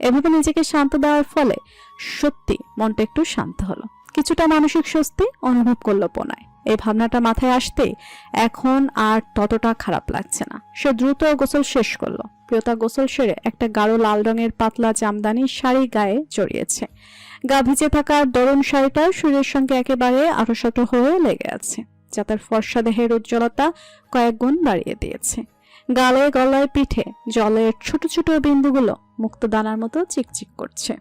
এভাবে নিজেকে শান্ত দেওয়ার ফলে সত্যি মনটা একটু শান্ত হলো, কিছুটা মানসিক স্বস্তি অনুভব করলো পোনায়। এই ভাবনাটা মাথায় আসতেই এখন আর ততটা খারাপ লাগছে না। সে দ্রুত গোসল শেষ করলো। প্রিয়তা গোসল সেরে একটা গাঢ় লাল রঙের পাতলা জামদানি শাড়ি গায়ে জড়িয়েছে। গা ভিজে থাকা দরুন শাড়িটা শরীরের সঙ্গে একেবারে আঁটসাঁট হয়ে লেগে আছে, যা তার ফর্সা দেহের উজ্জ্বলতা কয়েক গুণ বাড়িয়ে দিয়েছে। গালে গলায় পিঠে জলের ছোট ছোট বিন্দুগুলো মুক্তদানার মতো চিকচিক করছে।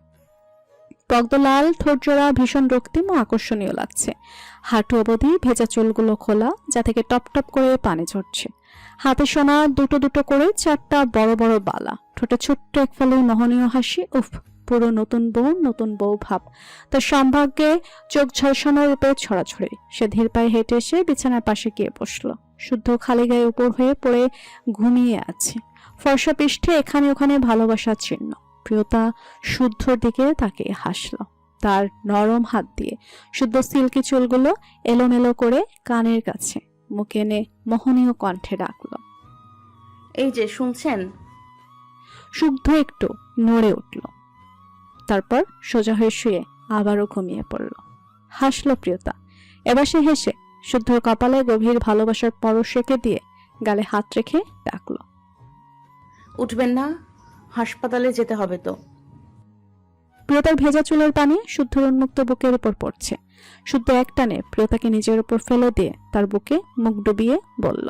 পদ্ম লাল ঠোঁটজোড়া ভীষণ রক্তিম ও আকর্ষণীয় লাগছে। হাঁটু অবধি ভেজা চুলগুলো খোলা, যা থেকে টপ টপ করে পানি ঝরছে। হাতে সোনা দুটো দুটো করে 4টা বড় বড় বালা, ঠোঁটে ছোট্ট এক ফালি মোহনীয় হাসি। উফ, পুরো নতুন বউ ভাব তার সম্ভাগ্যে চোখ ঝলসানো রূপে ছড়াছড়ি। সে ধীর পায়ে হেঁটে এসে বিছানার পাশে গিয়ে বসলো। শুদ্ধ খালি গায়ে উপর হয়ে পড়ে ঘুমিয়ে আছে, ফর্সা পৃষ্ঠে এখানে ওখানে ভালোবাসার চিহ্ন। প্রিয়তা শুদ্ধর দিকে তাকিয়ে হাসল। তার নরম হাত দিয়ে শুদ্ধ সিল্কি চুলগুলো এলোমেলো করে কানের কাছে মুখে এনে মোহনীয় কণ্ঠে ডাকল, এই যে শুনছেন? শুদ্ধ একটু নড়ে উঠল, তারপর সোজা হয়ে শুয়ে আবারও ঘুমিয়ে পড়ল। হাসল প্রিয়তা। এবার সে হেসে শুদ্ধর কপালে গভীর ভালোবাসার পরশ রেখে দিয়ে গালে হাত রেখে ডাকল, উঠবেন না? হাসপাতালে যেতে হবে তো। প্রিয়তার ভেজা চুলের পানি শুদ্ধর উন্মুক্ত বুকের উপর পড়ছে। শুদ্ধ একটানে প্রিয়তাকে নিজের উপর ফেলে দিয়ে তার বুকে মুখ ডুবিয়ে বলল,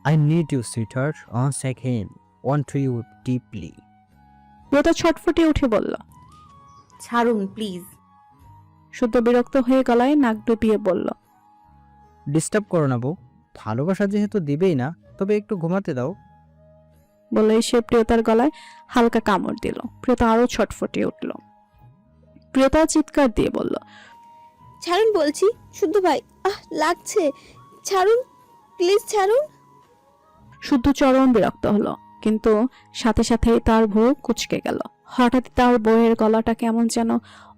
I need you, sweetheart. Once again, want to you deeply. প্রিয়তা ছটফটে উঠে বলল। ছাড়ুন প্লিজ। শুদ্ধ বিরক্ত হয়ে গলায় নাক ডুবিয়ে বলল, ডিস্টার্ব করো না বউ, ভালোবাসা যেহেতু দিবেই না, তবে একটু ঘুমাতে দাও। বলেই সে প্রিয়তার গলায় হালকা কামড় দিল। প্রিয়তা আরো ছটফটে উঠল। প্রিয়তা চিৎকার দিয়ে বলল, ছাড়ুন বলছি, শুদ্ধ ভাই, লাগছে, ছাড়ুন প্লিজ, ছাড়ুন। শুদ্ধ চরম বিরক্ত হলো, কিন্তু সাথে সাথেই তার ভ্রু কুঁচকে গেল। হঠাৎ তার বউয়ের গলাটা কেমন যেন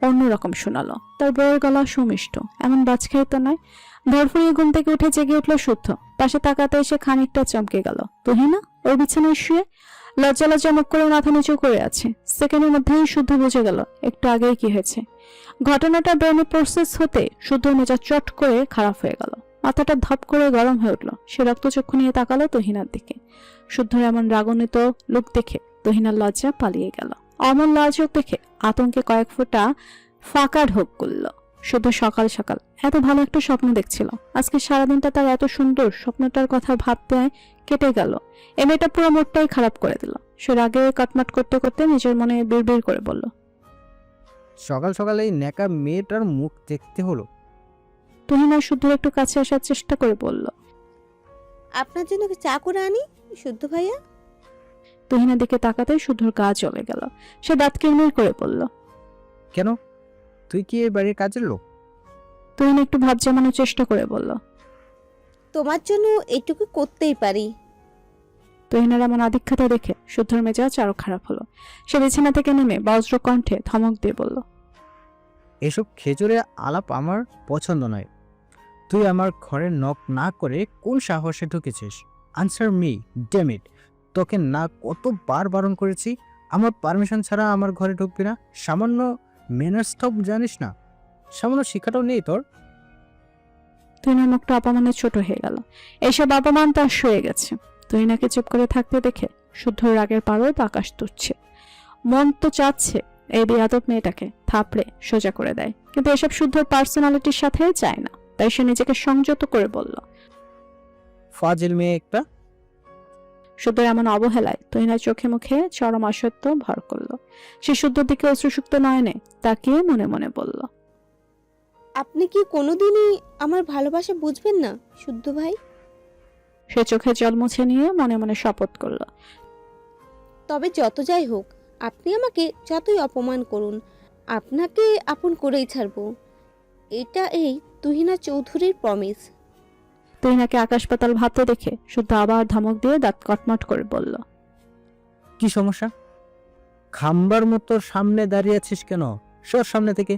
অন্যরকম শোনালো। তার বউয়ের গলা সুমিষ্ট, এমন বাজখাই তো নয়। ধরফড়িয়ে ঘুম থেকে উঠে জেগে উঠল শুদ্ধ। পাশে তাকাতে এসে খানিকটা চমকে গেল। তুহিনা ওর বিছানায় শুয়ে লজ্জা লজ্জা মুখ করে মাথা নিচু করে আছে। সেকেন্ডের মধ্যেই শুদ্ধ বুঝে গেল একটু আগেই কি হয়েছে। ঘটনাটা ব্রেনে প্রসেস হতে শুদ্ধ মেজাজ চট করে খারাপ হয়ে গেল। মাথাটা ধপ করে গরম হয়ে উঠল। সে রক্তচক্ষু নিয়ে তাকালো তুহিনার দিকে। শুদ্ধর এমন রাগান্বিত লোক দেখে তুহিনার লজ্জা পালিয়ে গেল। অমন লাল চোখ দেখে আতঙ্কে কয়েক ফোঁটা ফাঁকা ঢোক করল। শুদ্ধ সকাল সকাল এত ভালো একটা স্বপ্ন দেখছিল। আজকে সারাদিনটা তার এত সুন্দর স্বপ্নটার কথা ভাবতে কেটে গেল। এ মেয়েটা পুরো মোড়টাই খারাপ করে দিল। সে রাগে কাটমাট করতে করতে নিজের মনে বিড়বিড় করে বলল, সকাল সকাল এই ন্যাকা মেয়েটার মুখ দেখতে হলো। তুহিনা শুদ্ধর একটু কাছে আসার চেষ্টা করে বলল, আপনার জন্য কি চা করে আনি শুদ্ধ ভাইয়া? তুহিনার দিকে তাকাতে শুদ্ধর গা জ্বলে গেল। সে দাঁত কিরমির করে বলল, কেন, তুই কি এই বাড়ির কাজের লোক? তুহিনা একটু ভাব জমানোর চেষ্টা করে বলল, তোমার জন্য এইটুকু করতেই পারি। তুহিনার এমন আধিক্যতা দেখে শুদ্ধর মেজাজ আরো খারাপ হলো। সে বিছানা থেকে নেমে বজ্র কণ্ঠে ধমক দিয়ে বলল, এসব খেজুরে আলাপ আমার পছন্দ নয়। তুই আমার ঘরে নক না করে কোন সাহসে ঢুকেছিস? Answer me, damn it. তোকে না কতবার বারণ করেছি, আমার পারমিশন ছাড়া আমার ঘরে ঢুকবি না। সামান্য ম্যানার্স তো জানিস না, সামান্য শিক্ষাটাও নেই তোর। তুহিনার মুখটা অপমানে ছোট হয়ে গেল। এইসব অপমান তার সয়ে গেছে। তুহিনাকে চুপ করে থাকতে দেখে শুদ্ধর রাগের পারদ আকাশ তুচ্ছে। মন তো চাচ্ছে এই বেয়াদব মেয়েটাকে থাপড়ে সোজা করে দেয়, কিন্তু এসব শুদ্ধর পার্সোনালিটির সাথে যায় না। তাই সে নিজেকে সংযত করে বলল, ফাজিল মেয়ে একটা। শুদ্ধর এমন অবহেলায় তুহিনার চোখে মুখে চরম অসত্য ভর করল। সে শুদ্ধর দিকে অশ্রুসুক্ত নয়নে তাকিয়ে মনে মনে বলল, আপনি কি কোনোদিনই আমার ভালোবাসা বুঝবেন না শুদ্ধ ভাই? সে চোখে জল মুছে নিয়ে মনে মনে শপথ করল, তবে যত যাই হোক, আপনি আমাকে যতই অপমান করুন, আপনাকে আপন করেই ছাড়ব। এটা এই তুহিনা চৌধুরীর প্রমিস। তুহিনাকে আকাশ পাতাল ভাবতে দেখে শুদ্ধ আবার ধমক দিয়ে দাঁত কটমট করে বলল, কি সমস্যা? খাম্বার মতো সামনে দাঁড়িয়ে আছিস কেন? সর সামনে থেকে।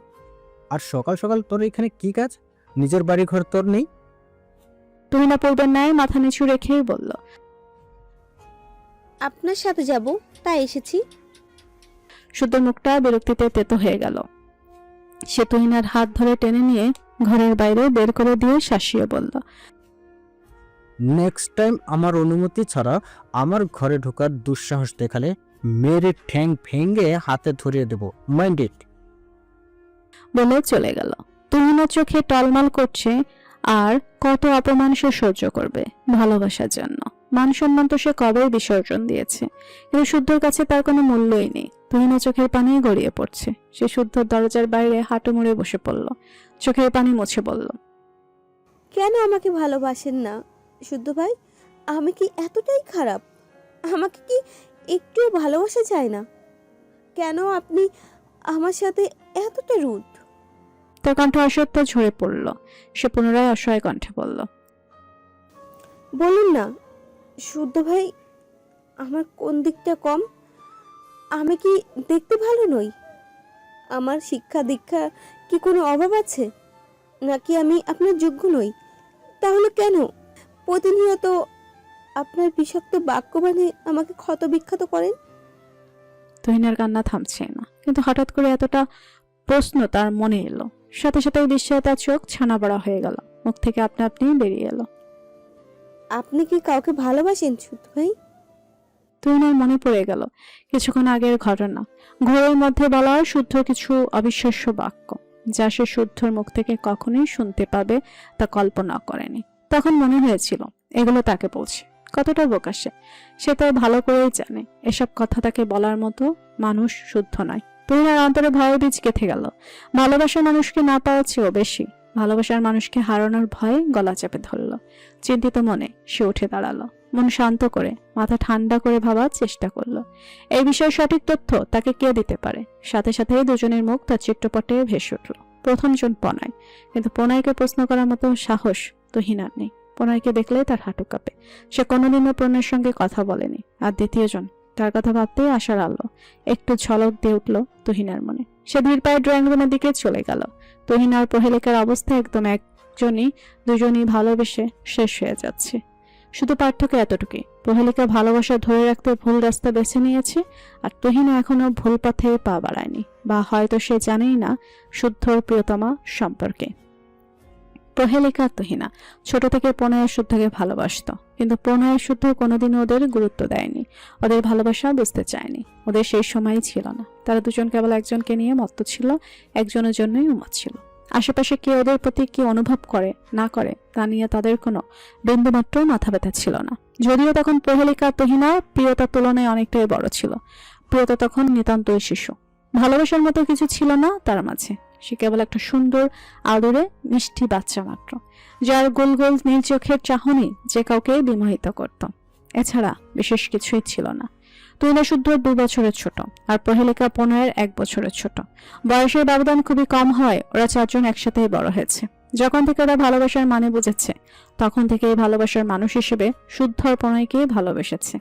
আর সকাল সকাল তোর এখানে কি কাজ? নিজের বাড়ি ঘর তোর নেই? তুহিনা পূর্বের ন্যায় মাথা নিচু রেখেই বলল, আপনার সাথে যাব, তাই এসেছি। শুদ্ধর মুখটা বিরক্তিতে তেতো হয়ে গেল। সে তুহিনার হাত ধরে টেনে নিয়ে ঘরের বাইরে বের করে দিয়ে শাসিয়ে বলল, নেক্সট টাইম আমার অনুমতি ছাড়া আমার ঘরে ঢোকার দুঃসাহস দেখালে মেরে ঠ্যাং ভেঙে হাতে ধরিয়ে দেব, মাইন্ড ইট। বলে চলে গেল। তুহিনের চোখে টলমল করছে। আর কত অপমান সে সহ্য করবে ভালোবাসার জন্য। মান সম্মান তো সে কবেই বিসর্জন দিয়েছে, কিন্তু শুদ্ধর কাছে তার কোনো মূল্যই নেই। তুহিনের চোখের পানি গড়িয়ে পড়ছে। সে শুদ্ধর দরজার বাইরে হাঁটু মুড়ে বসে পড়ল, চোখের পানি মুছে বলল, কেন আমাকে ভালোবাসেন না শুদ্ধ ভাই? আমি কি এতটাই খারাপ? আমাকে কি একটু ভালোবাসা চায় না? কেন আপনি আমার সাথে এতটা রুড? তার কণ্ঠ অসত্য ঝরে পড়ল। সে পুনরায় অসহায় কণ্ঠে বলল, বলুন না শুদ্ধ ভাই, আমার কোন দিকটা কম? আমি কি দেখতে ভালো নই? আমার শিক্ষা দীক্ষা কি কোনো অভাব আছে? নাকি আমি আপনার যোগ্য নই? তাহলে কেন প্রতিনিয়ত আপনার বিষাক্ত বাক্যবাণে আমাকে ক্ষত বিক্ষত করেন? তুহিনের কান্না থামছে না, কিন্তু হঠাৎ করে এতটা প্রশ্ন তার মনে এলো। সাথে সাথে বিস্ময়ে তার চোখ ছানা বড়া হয়ে গেল, মুখ থেকে আপনা আপনি বেরিয়ে এলো, আপনি কি কাউকে ভালোবাসেন শুদ্ধ ভাই? তুহিনের মনে পড়ে গেল কিছুক্ষণ আগের ঘটনা। ঘোরের মধ্যে বলা শুদ্ধ কিছু অবিশ্বাস্য বাক্য, যা সে শুদ্ধর মুখ থেকে কখনোই শুনতে পাবে তা কল্পনা করেনি। তখন মনে হয়েছিল এগুলো তাকে বলছে। কতটা বোকা সে! সে তো ভালো করেই জানে এসব কথা তাকে বলার মতো মানুষ শুদ্ধ নয়। তুহিনের অন্তরে ভয় বীজ গেঁথে গেল। ভালোবাসার মানুষকে না পাওয়ার চেয়েও বেশি ভালোবাসার মানুষকে হারানোর ভয় গলা চেপে ধরল। চিন্তিত মনে সে উঠে দাঁড়ালো, মন শান্ত করে মাথা ঠান্ডা করে ভাবার চেষ্টা করলো এই বিষয়ে সঠিক তথ্য তাকে কে দিতে পারে। সাথে সাথেই দুজনের মুখ তার চিত্রপটে ভেসে উঠল। প্রথমজন প্রণয়, কিন্তু প্রণয়কে প্রশ্ন করার মতো সাহস তুহিনার নেই। প্রণয়কে দেখলে তার হাঁটু কাঁপে। সে কোনোদিনও প্রণয়ের সঙ্গে কথা বলেনি। আর দ্বিতীয়জন, তার কথা ভাবতেই আশার আলো একটু ঝলক দিয়ে উঠল তুহিনার মনে। সে ধীর পায়ে ড্রয়িং রুমের দিকে চলে গেল। তুহিনার প্রহেলিকার অবস্থা একদম দুজনই ভালোবেসে শেষ হয়ে যাচ্ছে। শুধু পার্থক্য এতটুকুই, প্রহেলিকা ভালোবাসা ধরে রাখতে ভুল রাস্তা বেছে নিয়েছে, আর তুহিনা এখনো ভুল পথে পা বাড়ায়নি, বা হয়তো সে জানেই না শুদ্ধর প্রিয়তমা সম্পর্কে। প্রহেলিকা আর তুহিনা ছোট থেকে প্রণয়ের শুদ্ধকে ভালোবাসত, কিন্তু প্রণয়ের শুদ্ধ কোনোদিনও ওদের গুরুত্ব দেয়নি, ওদের ভালোবাসা বুঝতে চায়নি। ওদের সেই সময়ই ছিল না। তারা দুজন কেবল একজনকে নিয়ে মত্ত ছিল, একজনের জন্যই উন্মাদ ছিল। আশেপাশে কে ওদের প্রতি কি অনুভব করে না করে তা নিয়ে তাদের কোনো বিন্দুমাত্র মাথা ব্যথা ছিল না। যদিও তখন প্রহেলিকা তুহিনা প্রিয়তার তুলনায় অনেকটাই বড় ছিল। প্রিয়তা তখন নিতান্তই শিশু। ভালোবাসার মতো কিছু ছিল না তার মাঝে। সে কেবল একটা সুন্দর আদরে মিষ্টি বাচ্চা মাত্র, যার গোল গোল নীল চোখের চাহনি যে কাউকে বিমোহিত করত। এছাড়া বিশেষ কিছুই ছিল না। তুহিনা শুদ্ধ 2 বছরের ছোট, আর প্রহেলিকা প্রণয়ের 1 বছরের ছোট। বয়সের ব্যবধান খুবই কম হয় ওরা চারজন একসাথেই বড় হয়েছে। যখন থেকে ওরা ভালোবাসার মানে বুঝেছে, তখন থেকে এই ভালোবাসার মানুষ হিসেবে শুদ্ধ আর প্রণয়কে ভালোবেসেছে।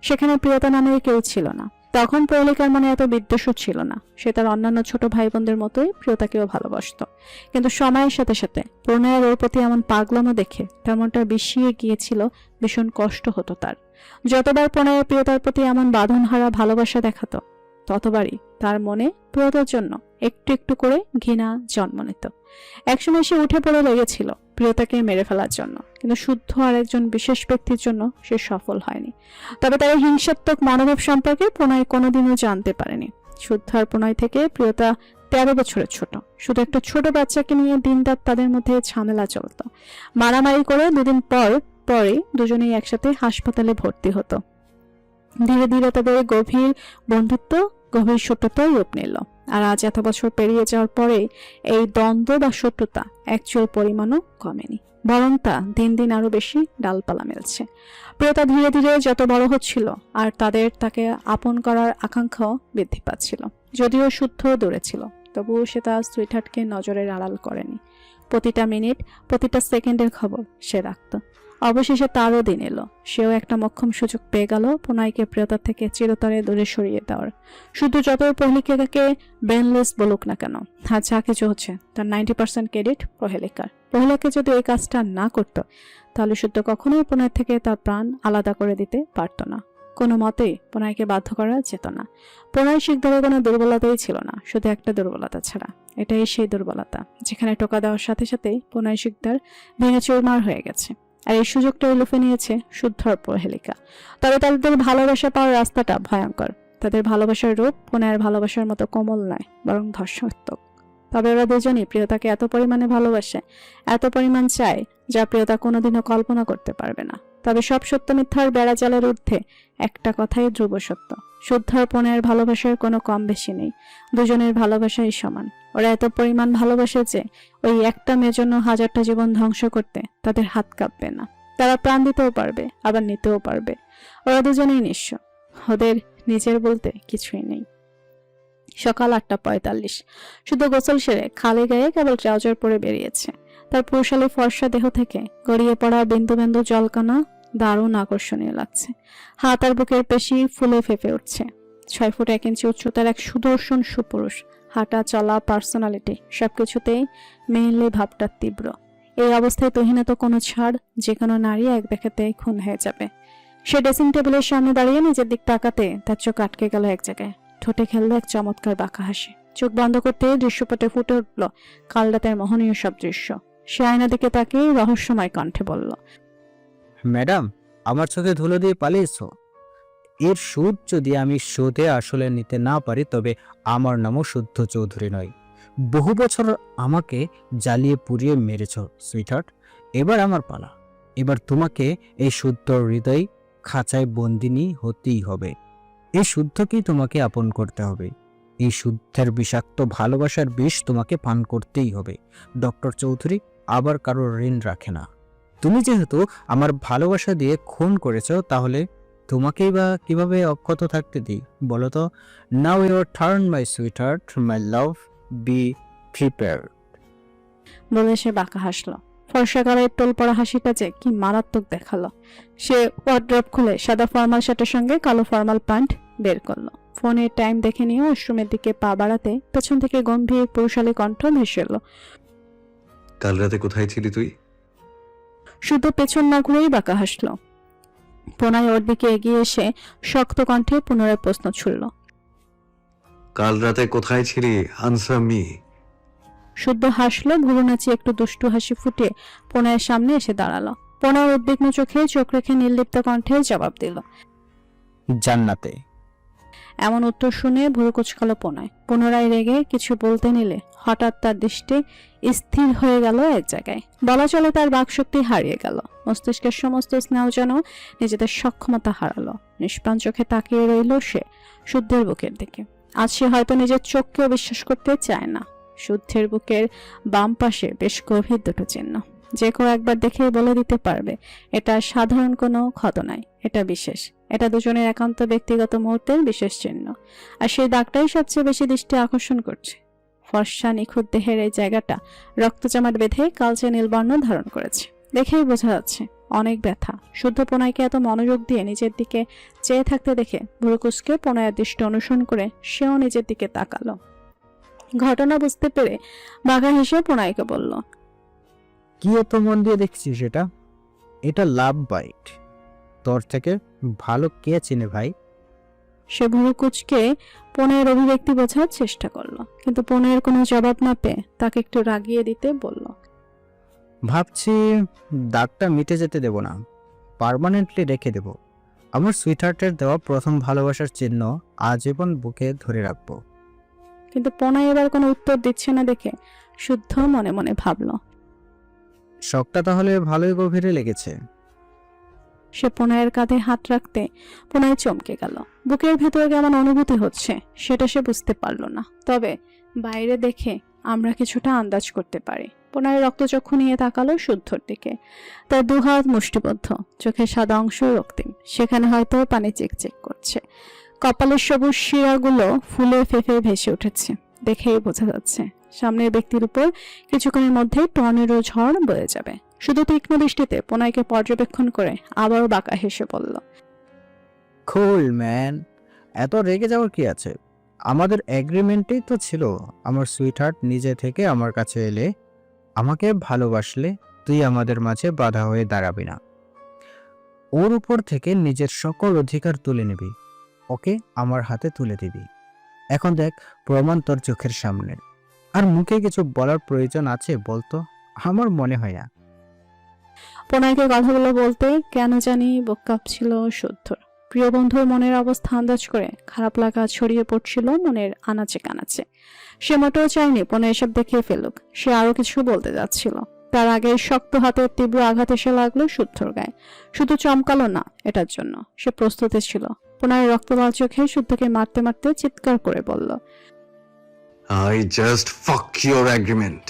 সেখানে প্রিয়তা নামের কেউ ছিল না। তখন প্রহেলিকার মনে এত বিদ্বেষও ছিল না। সে তার অন্যান্য ছোট ভাই বোনদের মতোই প্রিয়তাকেও ভালোবাসত। কিন্তু সময়ের সাথে সাথে প্রণয়ের ওর প্রতি এমন পাগলামো দেখে তেমনটা বিষিয়ে গিয়েছিল। ভীষণ কষ্ট হতো তার। যতবার প্রণয়ের প্রিয়তার প্রতি এমন বাঁধনহারা ভালোবাসা দেখাতো, ততবারই তার মনে প্রিয়তার জন্য একটু একটু করে ঘৃণা জন্ম নিত। একসময় সে উঠে পড়ে লেগেছিল প্রিয়তাকে মেরে ফেলার জন্য, কিন্তু শুদ্ধ আর একজন বিশেষ ব্যক্তির জন্য সে সফল হয়নি। তবে তার হিংসাত্মক মনোভাব সম্পর্কে প্রণয় কোনোদিনও জানতে পারেনি। শুদ্ধ আর প্রণয় থেকে প্রিয়তা 13 বছরের ছোট। শুধু একটা ছোট বাচ্চাকে নিয়ে দিনরাত তাদের মধ্যে ঝামেলা চলত। মারামারি করে 2 দিন পরে দুজনেই একসাথে হাসপাতালে ভর্তি হতো। ধীরে ধীরে তাদের গভীর বন্ধুত্ব গভীর শত্রুতায় রূপ নিল। আর আজ এত বছর পেরিয়ে যাওয়ার পরে এই দ্বন্দ্ব বা শত্রুতা একচুল পরিমাণও কমেনি, বরং তা দিন দিন আরো বেশি ডালপালা মেলছে। প্রিয়তা ধীরে ধীরে যত বড় হচ্ছিল, আর তাকে আপন করার আকাঙ্ক্ষাও বৃদ্ধি পাচ্ছিল। যদিও শুদ্ধ দূরে ছিল, তবুও সে তার সুইটহার্টকে নজরের আড়াল করেনি। প্রতিটা মিনিট, প্রতিটা সেকেন্ডের খবর সে রাখত। অবশেষে তারও দিন এলো। সেও একটা মোক্ষম সুযোগ পেয়ে গেল প্রণয়কে প্রিয়তার থেকে চিরতরে দূরে সরিয়ে দেওয়ার। শুধু যতই প্রহেলিকাকে ব্রেনলেস বলুক না কেন, আর যা কিছু হচ্ছে তার 90% ক্রেডিট প্রহেলিকার। প্রহেলিকা যদি এই কাজটা না করতো, তাহলে শুদ্ধ কখনোই প্রণয় থেকে তার প্রাণ আলাদা করে দিতে পারত না। কোনো মতেই প্রণয়কে বাধ্য করা যেত না। প্রণয় শিকদারে কোনো দুর্বলতাই ছিল না, শুধু একটা দুর্বলতা ছাড়া। এটাই সেই দুর্বলতা যেখানে টোকা দেওয়ার সাথে সাথেই প্রণয় শিকদার ভেঙে চুরমার হয়ে গেছে। আর এই সুযোগটা লুফে নিয়েছে শুদ্ধর প্রহেলিকা। তবে তাদের ভালোবাসা পাওয়ার রাস্তাটা ভয়ঙ্কর। তাদের ভালোবাসার রূপ প্রণয়ের ভালোবাসার মতো কোমল নয়, বরং ধর্ষাত্মক। তবে ওরা দুজনই প্রিয়তাকে এত পরিমাণে ভালোবাসে, এত পরিমাণ চায়, যা প্রিয়তা কোনোদিনও কল্পনা করতে পারবে না। তবে সব সত্য মিথ্যার বেড়াজালের ঊর্ধ্বে একটা কথাই ধ্রুব সত্য, শুদ্ধ আর প্রণয়ের ভালোবাসার কোনো কম বেশি নেই। দুজনের ভালোবাসাই সমান। ওরা এত পরিমাণ ভালোবাসে যে ওই একটা মেয়ের জন্য হাজারটা জীবন ধ্বংস করতে তাদের হাত কাঁপবে না। তারা প্রাণ দিতেও পারবে, আবার নিতেও পারবে। ওরা দুজনেই নিঃস্ব, ওদের নিজের বলতে কিছুই নেই। সকাল 8:45। শুধু গোসল সেরে খালি গায়ে কেবল ট্রাউজার পরে বেরিয়েছে। তার পুরুষালী ফর্সা দেহ থেকে গড়িয়ে পড়া বিন্দু বিন্দু জলকানা দারুণ আকর্ষণীয় লাগছে। হাত আর বুকের পেশি ফুলে ফেঁপে উঠছে। 6 ফুট 1 ইঞ্চি উচ্চতার এক সুদর্শন সুপুরুষ। হাঁটা চলা, পার্সোনালিটি সবকিছুতেই মেইনলি ভাবটা তীব্র। এই অবস্থায় তুহিনে তো কোনো ছাড়, যে কোনো নারী এক দেখাতেই খুন হয়ে যাবে। সে ড্রেসিং টেবিলের সামনে দাঁড়িয়ে নিজের দিক তাকাতে তার চোখ আটকে গেল এক জায়গায়। ঠোঁটে খেললো এক চমৎকার বাঁকা হাসি। চোখ বন্ধ করতে দৃশ্যপটে ফুটে উঠল কাল রাতের মোহনীয় সব দৃশ্য। সে আয়না দিকে তাকিয়ে রহস্যময় কণ্ঠে বলল, ম্যাডাম, আমার চোখে ধুলো দিয়ে পালিয়েছ। এর সুদ যদি আমি সুদে আসলে নিতে না পারি, তবে আমার নামও শুদ্ধ চৌধুরী নয়। বহু বছর আমাকে জ্বালিয়ে পুড়িয়ে মেরেছ সুইটহার্ট। এবার আমার পালা। এবার তোমাকে এই শুদ্ধ হৃদয় খাঁচায় বন্দিনী হতেই হবে। এই শুদ্ধকেই তোমাকে আপন করতে হবে। এই শুদ্ধের বিষাক্ত ভালোবাসার বিষ তোমাকে পান করতেই হবে। ডক্টর চৌধুরী আবার কারোর ঋণ রাখে না। তুমি যেহেতু আমার ভালোবাসা দিয়ে খুন করেছ, তাহলে তোমাকেই বা কিভাবে অক্ষত থাকতে দিই বলো তো? Now your turn my sweetheart, my love, be prepare. বলে সে বাঁকা হাসলো। ফর্সা গালের টোল পড়া হাসিটা যে কি মারাত্মক দেখালো। সে ওয়ার্ড্রপ খুলে সাদা ফর্মাল শার্টের সঙ্গে কালো ফর্মাল প্যান্ট বের করলো। ফোনের টাইম দেখে নিয়ে ওয়াশরুমের দিকে পা বাড়াতে পেছন থেকে গম্ভীর পুরুষালী কণ্ঠ ভেসে এলো, কাল রাতে কোথায় ছিলি তুই? শুধু পেছন না ঘুরেই বাঁকা হাসলো। প্রণয় ওর দিকে এগিয়ে এসে শক্ত কণ্ঠে পুনরায় প্রশ্ন ছুড়ল, কাল রাতে কোথায় ছিলি? Answer me. শুদ্ধ হাসলো, ভুরু নাচিয়ে একটু দুষ্টু হাসি ফুটে প্রণয়ের সামনে এসে দাঁড়ালো। প্রণয় উদ্বিগ্ন চোখে চোখ রেখে নির্লিপ্ত কণ্ঠে জবাব দিল, জান্নাতে। এমন উত্তর শুনে ভুরু কুচকালো প্রণয়। পুনরায় রেগে কিছু বলতে নিলে হঠাৎ তার দৃষ্টি স্থির হয়ে গেল এক জায়গায়। বলা চলে তার বাকশক্তি হারিয়ে গেল। মস্তিষ্কের সমস্ত স্নেহ যেন নিজেদের সক্ষমতা হারালো। নিষ্প্রাণ চোখে তাকিয়ে রইল সে শুদ্ধের বুকের দিকে। আজ সে হয়তো নিজের চোখকেও বিশ্বাস করতে চায় না। শুদ্ধের বুকের বাম পাশে বেশ গভীর দুটো চিহ্ন। যে কেউ একবার দেখে বলে দিতে পারবে এটা সাধারণ কোনো ক্ষত নয়, এটা বিশেষ। এটা দুজনের একান্ত ব্যক্তিগত মুহূর্তের বিশেষ চিহ্ন। আর সেই দাগটাই সবচেয়ে বেশি দৃষ্টি আকর্ষণ করছে। ফর্সা নিখুঁত দেহের এই জায়গাটা রক্তজমাট বেঁধে কালচে নীলবর্ণ ধারণ করেছে। দেখেই বোঝা যাচ্ছে অনেক ব্যথা। শুদ্ধ প্রণয়কে এত মনোযোগ দিয়ে নিজের দিকে চেয়ে থাকতে দেখে ভুরুকুচকে প্রণয়ের দৃষ্টি অনুসরণ করে সেও নিজের দিকে তাকালো। ঘটনা বুঝতে পেরে বাঘা হেসে প্রণয়কে বলল, কি এত মন দিয়ে দেখছিস? এটা লাভ বাইট। তোর থেকে ভালো কে চিনে ভাই? সে ভুরু কুচকে প্রণয়ের অভিব্যক্তি বোঝার চেষ্টা করলো, কিন্তু প্রণয়ের কোনো জবাব না পেয়ে তাকে একটু রাগিয়ে দিতে বলল, ভাবছি দাগটা মিটে যেতে দেব না, পার্মানেন্টলি রেখে দেব। আমার সুইটহার্টের দেওয়া প্রথম ভালোবাসার চিহ্ন আজীবন বুকে ধরে রাখবো। কিন্তু প্রণয় এবার কোনো উত্তর দিচ্ছে না দেখে শুদ্ধ মনে মনে ভাবল, শখটা তাহলে ভালোই গভীরে লেগেছে। সে প্রণয়ের কাঁধে হাত রাখতে প্রণয় চমকে গেল। বুকের ভেতরে কেমন অনুভূতি হচ্ছে সেটা সে বুঝতে পারল না, তবে বাইরে দেখে আমরা কিছুটা আন্দাজ করতে পারি। প্রণয় রক্তচক্ষু নিয়ে তাকালো শুদ্ধর দিকে। তার দুহাত মুষ্টিবদ্ধ, চোখের সাদা অংশ রক্তিম, সেখানে হয়তো পানি চিকচিক করছে। কপালের সবুজ শিরাগুলো ফুলে ফেঁপে ভেসে উঠেছে। দেখেই বোঝা যাচ্ছে সামনের ব্যক্তির উপর কিছুক্ষণের মধ্যেই টর্নেডো ঝড় বয়ে যাবে। শুধু তীক্ষ্ণ দৃষ্টিতে প্রণয়কে পর্যবেক্ষণ করে আবারও বাঁকা হেসে বলল, কুল ম্যান, এত রেগে যাওয়ার কি আছে? আমাদের এগ্রিমেন্টেই তো ছিল আমার সুইটহার্ট নিজে থেকে আমার কাছে এলে, আমাকে ভালোবাসলে তুই আমাদের মাঝে বাধা হয়ে দাঁড়াবি না। ওর উপর থেকে নিজের সকল অধিকার তুলে নিবি, ওকে আমার হাতে তুলে দিবি। এখন দেখ, প্রমাণ তোর চোখের সামনে। আর মুখে কিছু বলার প্রয়োজন আছে বলতো? আমার মনে হয় না। প্রণয়কে কথাগুলো বলতে কেন জানি বুক কাঁপছিল শুদ্ধর। প্রিয় বন্ধুর মনের অবস্থা আন্দাজ করে খারাপ লাগা ছড়িয়ে পড়ছিল মনের আনাচে কানাচে। সে মোটেও চায়নি প্রণয় এসব দেখিয়ে ফেলুক। সে আরো কিছু বলতে যাচ্ছিল, তার আগে শক্ত হাতের তীব্র আঘাত এসে লাগলো শুদ্ধর গায়ে। শুধু চমকালো না, এটার জন্য সে প্রস্তুতি ছিল। প্রণয়ের রক্তলাল চোখে শুদ্ধকে মারতে মারতে চিৎকার করে বলল, I just fuck your agreement.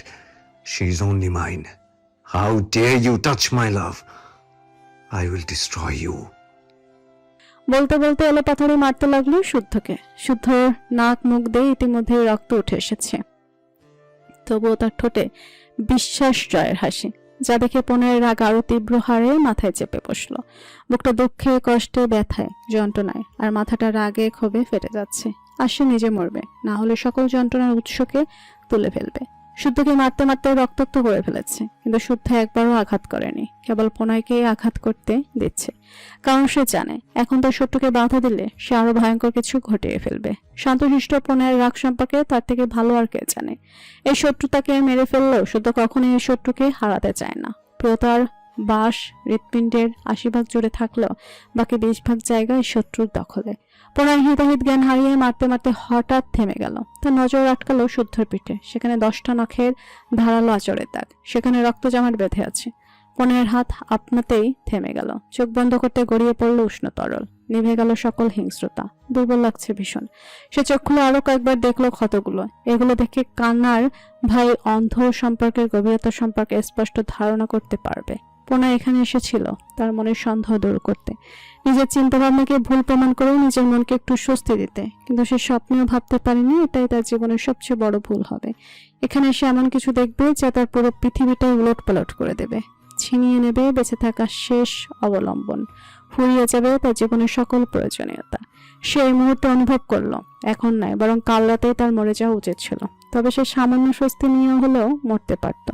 She's only mine. How dare you touch my love? I will destroy you. বলতে বলতে এলো পাথরে মারতে লাগলো শুদ্ধকে। শুদ্ধর নাক মুখ দিয়ে ইতিমধ্যে রক্ত উঠে এসেছে, তবুও তার ঠোঁটে বিশ্বাস জয়ের হাসি, যা দেখে প্রণয়ের রাগ আরো তীব্র হারে মাথায় চেপে বসলো। বুকটা দুঃখে, কষ্টে, ব্যথায়, যন্ত্রণায় আর মাথাটা রাগে ক্ষোভে ফেটে যাচ্ছে। আর সে নিজে মরবে, না হলে সকল যন্ত্রণার উৎসকে তুলে ফেলবে। শুদ্ধকে মারতে মারতে রক্তাক্ত করে ফেলেছে, কিন্তু শুদ্ধ একবারও আঘাত করেনি, কেবল প্রণয়কেই আঘাত করতে দিচ্ছে। কারণ সে জানে এখন তার শত্রুকে বাধা দিলে সে আরো ভয়ঙ্কর কিছু ঘটিয়ে ফেলবে। শান্তশিষ্ট প্রণয়ের রাগ সম্পর্কে তার থেকে ভালো আর কে জানে। এই শত্রুতাকে মেরে ফেললেও শুদ্ধ কখনোই এই শত্রুকে হারাতে চায় না। প্রিয়তার বাস হৃৎপিণ্ডের 80 ভাগ জুড়ে থাকলেও বাকি 20 ভাগ জায়গায় শত্রুর দখলে। প্রণয় হিতাহিত জ্ঞান হারিয়ে মারতে মারতে হঠাৎ থেমে গেল। তার নজর আটকালো শুদ্ধর পিঠে। সেখানে 10টা নখের ধারালো আঁচড়ের দাগ, সেখানে রক্ত জমাট বেঁধে আছে। প্রণয়ের হাত আপনাতেই থেমে গেল। চোখ বন্ধ করতে গড়িয়ে পড়ল উষ্ণ তরল। নিভে গেল সকল হিংস্রতা। দুর্বল লাগছে ভীষণ। সে চোখ খুলে আরো কয়েকবার দেখলো ক্ষতগুলো। এগুলো দেখে কান্নার ভাই অন্ধ সম্পর্কের গভীরতা সম্পর্কে স্পষ্ট ধারণা করতে পারবে। প্রণয় এখানে এসেছিল তার মনের সন্দেহ দূর করতে, নিজের চিন্তা ভাবনাকে ভুল প্রমাণ করে নিজের মনকে একটু স্বস্তি দিতে। কিন্তু সে স্বপ্নেও ভাবতে পারেনি এটাই তার জীবনের সবচেয়ে বড় ভুল হবে। এখানে সে এমন কিছু দেখবে যা তার পুরো পৃথিবীটাই উলট পালট করে দেবে, ছিনিয়ে নেবে বেঁচে থাকার শেষ অবলম্বন, ফুরিয়ে যাবে তার জীবনের সকল প্রয়োজনীয়তা। সে এই মুহূর্তে অনুভব করলো এখন নয়, বরং কাল রাতেই তার মরে যাওয়া উচিত ছিল। তবে সে সামান্য স্বস্তি নিয়ে হলেও মরতে পারত।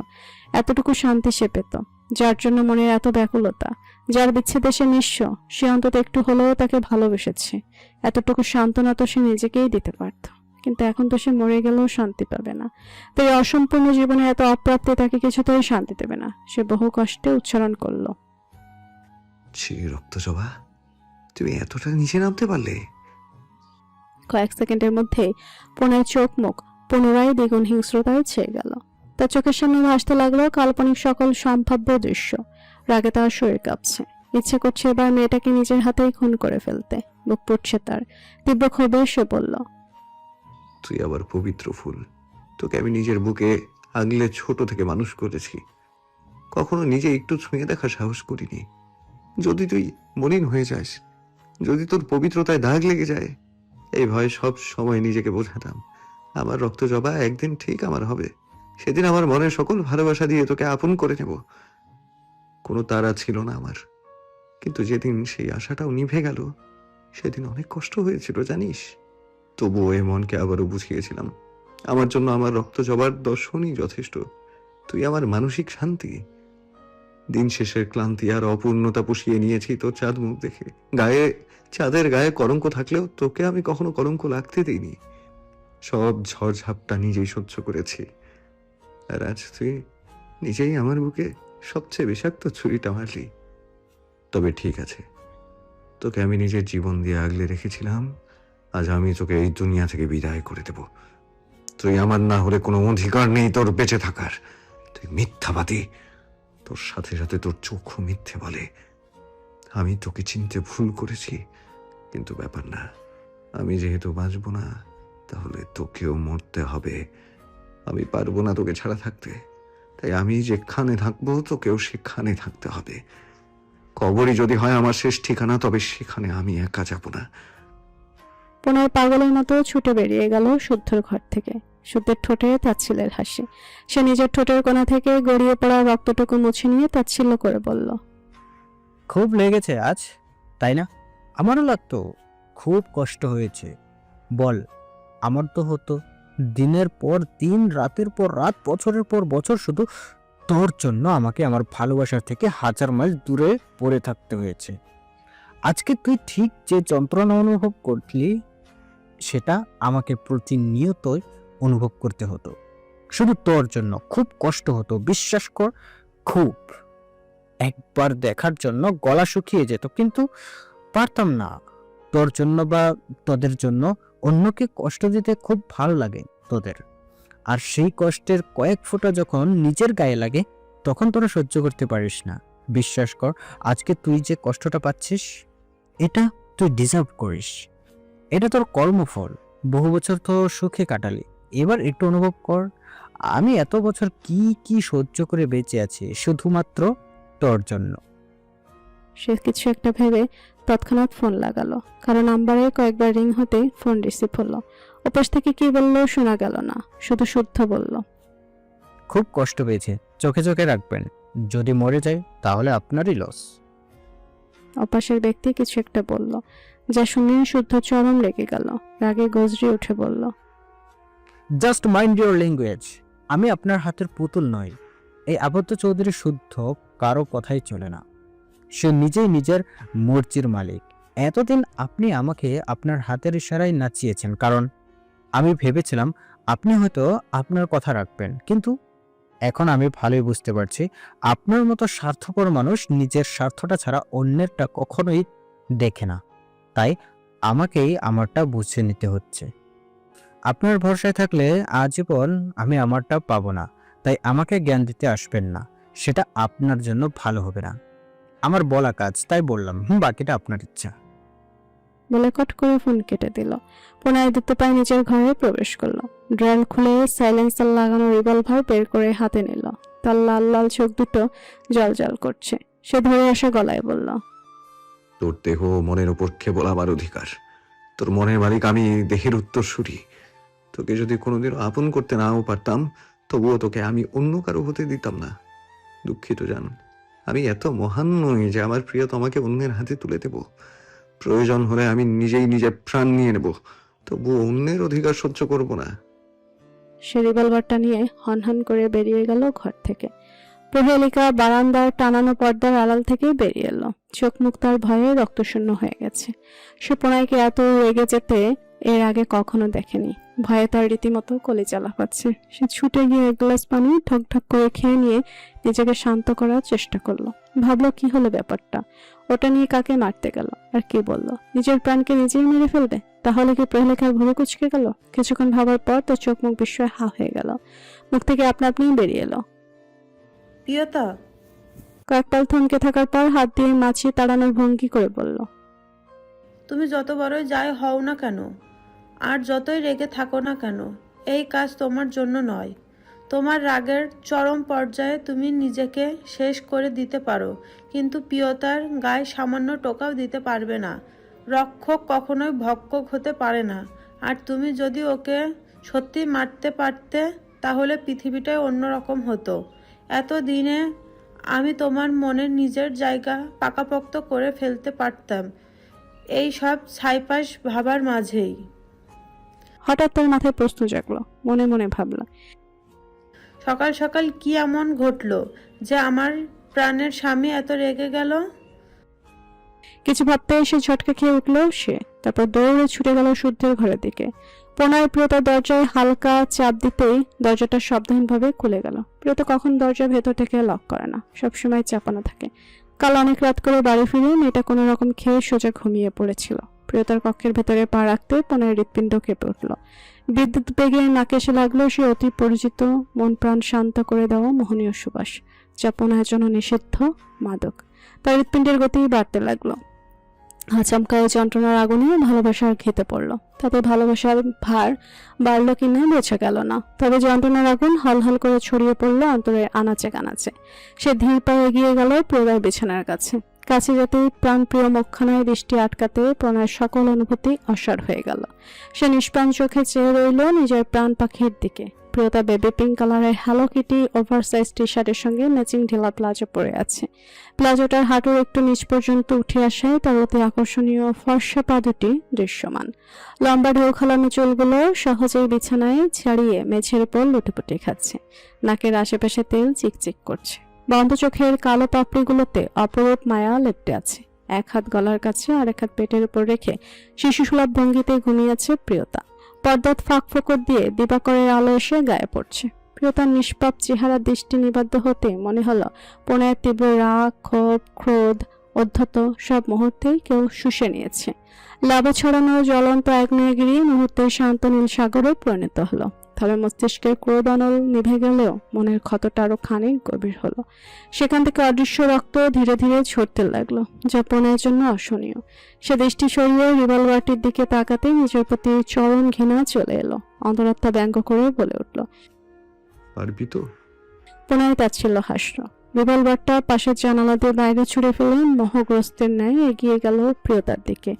এতটুকু শান্তি সে পেত, যার জন্য মনের এত ব্যাকুলতা, যার বিচ্ছেদে সে নিঃস্ব, সে অন্তত একটু হলেও তাকে ভালোবেসেছে। এতটুকু সান্ত্বনা তো সে নিজেকেই দিতে পারত। কিন্তু এখন তো সে মরে গেলেও শান্তি পাবে না। তাই অসম্পূর্ণ জীবনে এত অপ্রাপ্তি তাকে কিছুতেই শান্তি দেবে না। সে বহু কষ্টে উচ্চারণ করলো, ছি রক্তজবা, তুমি এতটা নিচে নামতে পারলে? কয়েক সেকেন্ডের মধ্যে প্রণয়ের চোখ মুখ পুনরায় দ্বিগুণ হিংস্রতায় ছেয়ে গেল। তার চোখের সামনে ভাসতে লাগলো কাল্পনিক সকল সম্ভাব্য দৃশ্য। রাগে তার শরীর কাঁপছে, ইচ্ছে করছে এবার মেয়েটাকে নিজের হাতেই খুন করে ফেলতে। বুক পড়ছে তার। তীব্র ক্ষোভে সে বলল, তুই আবার পবিত্র ফুল, তোকে আমি নিজের বুকে আগলে ছোট থেকে মানুষ করেছি, কখনো নিজে একটু ছুঁয়ে দেখার সাহস করিনি। যদি তুই মলিন হয়ে যাস, যদি তোর পবিত্রতায় দাগ লেগে যায়, এই ভয়ে সব সময় নিজেকে বোঝাতাম আমার রক্তজবা একদিন ঠিক আমার হবে। সেদিন আমার মনের সকল ভালোবাসা দিয়ে তোকে আপন করে নেব। কোনো তাড়া ছিল না আমার, কিন্তু যেদিন সেই আশাটাও নিভে গেল সেদিন অনেক কষ্ট হয়েছিল জানিস। তবুও এ মনকে আবারও বুঝিয়েছিলাম আমার জন্য আমার রক্তজবার দর্শনই যথেষ্ট। তুই আমার মানসিক শান্তি। দিন শেষের ক্লান্তি আর অপূর্ণতা পুষিয়ে নিয়েছি তোর চাঁদ মুখ দেখে। চাঁদের গায়ে কলঙ্ক থাকলেও তোকে আমি কখনো কলঙ্ক লাগতে দিইনি। সব ঝড়ঝাপটা নিজেই সহ্য করেছি। আর আজ তুই নিজেই আমার বুকে সবচেয়ে বিষাক্ত ছুরিটা মারলি। তবে ঠিক আছে, তোকে আমি নিজের জীবন দিয়ে আগলে রেখেছিলাম, আজ আমি তোকে এই দুনিয়া থেকে বিদায় করে দেব। তুই আমার না হলে কোনো অধিকার নেই তোর বেঁচে থাকার। তুই মিথ্যাবাদী, তোর সাথে সাথে তোর চোখও মিথ্যে বলে। আমি তোকে চিনতে ভুল করেছি, কিন্তু ব্যাপার না, আমি যেহেতু বাঁচবো না তাহলে তোকেও মরতে হবে। আমি পারবো না তোকে ছাড়া থাকতে, তাই আমি যেখানে থাকবো তোকেও সেখানে থাকতে হবে। কবরই যদি হয় আমার শেষ ঠিকানা, তবে সেখানে আমি একা যাব না। প্রণয় পাগলের মতো ছুটে বেরিয়ে গেল শুদ্ধর ঘর থেকে। শুদ্ধের ঠোঁটে তাচ্ছিল্যের হাসি। সে নিজের ঠোঁটের কোণা থেকে গড়িয়ে পড়া রক্তটুকু মুছে নিয়ে তাচ্ছিল্য করে বলল, খুব লেগেছে আজ, তাই না? আমারও লাগতো, খুব কষ্ট হয়েছে। বল, আমার তো হতো দিনের পর দিন, রাতের পর রাত, বছরের পর বছর শুধু তোর জন্য আমাকে আমার ভালোবাসার থেকে 1000 মাইল দূরে পড়ে থাকতে হয়েছে। আজকে তুই ঠিক যে যন্ত্রণা অনুভব করলি সেটা আমাকে প্রতিনিয়ত অনুভব করতে হতো, শুধু তোর জন্য। খুব কষ্ট হতো, বিশ্বাস কর, খুব। একবার দেখার জন্য গলা শুকিয়ে যেত, কিন্তু পারতাম না। তোর জন্য বা তোদের জন্য অন্যকে কষ্ট দিতে খুব ভালো লাগে তোদের, আর সেই কষ্টের কয়েক ফোঁটা যখন নিজের গায়ে লাগে তখন তোরা সহ্য করতে পারিস না। বিশ্বাস কর, আজকে তুই যে কষ্টটা পাচ্ছিস এটা তুই ডিজার্ভ করিস। এটা তোর কর্মফল। বহু বছর তো সুখে কাটালি, এবার একটু অনুভব কর আমি এত বছর কি কি সহ্য করে বেঁচে আছি শুধুমাত্র তোর জন্য। সে কিছু একটা ভেবে তৎক্ষণাৎ ফোন লাগালো, কারণ নাম্বারে কয়েকবার রিং হতে ফোন রিসিভ হলো। ওপাশ থেকে কি বললো শোনা গেল না, শুধু শুদ্ধ বলল, খুব কষ্ট পেয়েছে, চোখে চোখে রাখবেন। যদি মরে যায় তাহলে আপনারই লস। অপাশের ব্যক্তি কিছু একটা বলল, যা শুনে শুদ্ধ চরম রেগে গেল। রাগে গজরে উঠে বলল, জাস্ট মাইন্ড ইউর ল্যাঙ্গুয়েজ। আমি আপনার হাতের পুতুল নই। এই আবদ্ধ চৌধুরী শুদ্ধ কারো কথাই চলে না। সে নিজেই নিজের মর্জির মালিক। এতদিন আপনি আমাকে আপনার হাতের ইশারায় নাচিয়েছেন, কারণ আমি ভেবেছিলাম আপনি হয়তো আপনার কথা রাখবেন, কিন্তু এখন আমি ভালোই বুঝতে পারছি আপনার মতো স্বার্থপর মানুষ নিজের স্বার্থটা ছাড়া অন্যেরটা কখনোই দেখে না। তাই আমাকেই আমারটা বুঝে নিতে হচ্ছে। আপনার ভরসায় থাকলে আজীবন আমি আমারটা পাবো না। তাই আমাকে জ্ঞান দিতে আসবেন না, সেটা আপনার জন্য ভালো হবে না। আমার বলা কাজ, তাই বললাম, বাকিটা আপনার ইচ্ছা। বলে কট করে ফোন কেটে দিল। পুনরায় দিতে পায় নিজের ঘরে প্রবেশ করলো। ড্রয়ার খুলে সাইলেন্সার লাগানো রিভলভার বের করে হাতে নিল। তার লাল লাল চোখ দুটো জল করছে। সে ধরে আসা গলায় বলল, তোর দেহ মনের ওপর কেবল আমার অধিকার। তোর মনের মালিক আমি, দেহের উত্তরসূরি। তোকে যদি কোনোদিনও আপন করতে নাও পারতাম, তবুও তোকে আমি অন্য কারো হতে দিতাম না। দুঃখিত জান, আমি এত মহান নই যে আমার প্রিয় তোমাকে অন্যের হাতে তুলে দেব। প্রয়োজন হলে আমি নিজেই নিজের প্রাণ নিয়ে নেব, তবুও অন্যের অধিকার সহ্য করব না। সে রিভলভারটা নিয়ে হনহন করে বেরিয়ে গেল ঘর থেকে। প্রহেলিকা বারান্দার টানানো পর্দার আড়াল থেকে বেরিয়ে এলো। চোখ মুখ তার ভয়ে রক্তশূন্য হয়ে গেছে। সে পোনাইকে এত রেগে যেতে এর আগে কখনো দেখেনি। ভয়ে তার রীতিমতো কলিজা লাফাচ্ছে। সে ছুটে গিয়ে এক গ্লাস পানি ঠক ঠক করে খেয়ে নিয়ে নিজেকে শান্ত করার চেষ্টা করলো। ভাবলো কি হলো ব্যাপারটা, ওটা নিয়ে কাকে মারতে গেল, আর কি বললো, নিজের প্রাণকে নিজেই মেরে ফেলবে। তাহলে কি প্রহেলিকার ভুরু কুচকে গেল? কিছুক্ষণ ভাবার পর তার চোখ মুখ বিস্ময়ে হা হয়ে গেল। মুখ থেকে আপনা আপনি বেরিয়ে এলো, প্রিয়তা, কয়েক পাল থমকে থাকার পর হাত দিয়ে মাছিয়ে তাড়ানোর ভঙ্গি করে বলল, তুমি যত বড়ই যাই হও না কেন, আর যতই রেগে থাকো না কেন, এই কাজ তোমার জন্য নয়। তোমার রাগের চরম পর্যায়ে তুমি নিজেকে শেষ করে দিতে পারো, কিন্তু প্রিয়তার গায়ে সামান্য টোকাও দিতে পারবে না। রক্ষক কখনোই ভক্ষক হতে পারে না। আর তুমি যদি ওকে সত্যি মারতে পারতে, তাহলে পৃথিবীটাই অন্যরকম হতো। এতদিনে আমি তোমার মনের নিজের জায়গা পাকাপোক্ত করে ফেলতে পারতাম, এই সব ছাইপাশ ভাবার মাঝেই। হঠাৎ তার মাথায় প্রশ্ন জাগলো। মনে মনে ভাবলো, সকাল সকাল কি এমন ঘটলো যে আমার প্রাণের স্বামী এত রেগে গেল? কিছু ভাবতে এসে ঝটকা খেয়ে উঠলো সে। তারপর দৌড়ে ছুটে গেল শুদ্ধের ঘরের দিকে। পুনরায় প্রিয়তার দরজায় হালকা চাপ দিতেই দরজাটা শব্দহীনভাবে খুলে গেল। প্রিয়তা কখন দরজা ভেতর থেকে লক করে না, সবসময় চাপানো থাকে। কাল অনেক রাত করে বাড়ি ফিরে মেয়েটা কোনো রকম খেয়ে সোজা ঘুমিয়ে পড়েছিল। প্রিয়তার কক্ষের ভেতরে পা রাখতে পুনরায় হৃৎপিণ্ড কেঁপে উঠল। বিদ্যুৎ বেগে নাকে এসে লাগলো সে অতি পরিচিত, মন প্রাণ শান্ত করে দেওয়া মোহনীয় সুবাস, যা পুনরায় জন্য নিষিদ্ধ মাদক। তার হৃৎপিণ্ডের গতি বাড়তে লাগলো। আচমকায় যন্ত্রণার আগুনে ভালোবাসার ঘেঁটে পড়লো। তাতে ভালোবাসার ভার বাড়লো কিনা বোঝা গেল না, তবে যন্ত্রণার আগুন হলহল করে ছড়িয়ে পড়লো অন্তরের আনাচে কানাচে। সে ধীর পায়ে এগিয়ে গেল প্রণয়ের বিছানার কাছে। কাছে যেতেই প্রাণপ্রিয় মুখখানায় দৃষ্টি আটকাতে প্রণয়ের সকল অনুভূতি অসাড় হয়ে গেল। সে নিষ্প্রাণ চোখে চেয়ে রইল নিজের প্রাণ পাখির দিকে। প্রিয়তা বেবি পিঙ্ক কালারের হ্যালো কিটি ওভারসাইজ টি শার্টের সঙ্গে ম্যাচিং ঢিলা প্লাজো পরে আছে। প্লাজোটার হাঁটুর একটু নিচ পর্যন্ত উঠে আসায় তার অতি আকর্ষণীয় ফর্সা পা দুটি দৃশ্যমান। লম্বা ঢেউ খালানো চুলগুলো সহজেই বিছানায় ছাড়িয়ে মেঝের উপর লুটেপুটে খাচ্ছে। নাকের আশেপাশে তেল চিকচিক করছে। বন্ধ চোখের কালো পাপড়িগুলোতে অপরূপ মায়া লেপ্টে আছে। এক হাত গলার কাছে আর এক হাত পেটের উপর রেখে শিশুসুলভ ভঙ্গিতে ঘুমিয়েছে প্রিয়তা। পর্দার ফাঁক ফোকর দিয়ে দিবাকরের আলো এসে গায়ে পড়ছে। প্রিয়তার নিষ্পাপ চেহারা দৃষ্টি নিবদ্ধ হতে মনে হলো প্রণয়ের তীব্র রাগ, ক্ষোভ, ক্রোধ, অধ্যত সব মুহূর্তেই কেউ শুষে নিয়েছে। লাভে ছড়ানো জ্বলন্ত আগ্নেয়গিরি মুহূর্তে শান্ত নীল সাগরে পরিণত হলো। তবে মস্তিষ্কের ক্রোধ অনল নিভে গেলেও মনের ক্ষতটা আরো খানিক গভীর হলো। সেখান থেকে অদৃশ্য রক্ত ধীরে ধীরে ঝরতে লাগলো, যা প্রণয়ের জন্য অসহনীয়। সে দৃষ্টি সরিয়ে রিভলভারটির দিকে তাকাতেই নিজের প্রতি চরম ঘৃণা চলে এলো। অন্তরাত্মা ব্যঙ্গ করে বলে উঠল। পারবি তো? প্রণয় তাচ্ছিল্য হাসল। রিভলভারটা পাশের জানালা দিয়ে বাইরে ছুড়ে ফেলে মোহগ্রস্তের ন্যায় এগিয়ে গেল প্রিয়তার দিকে।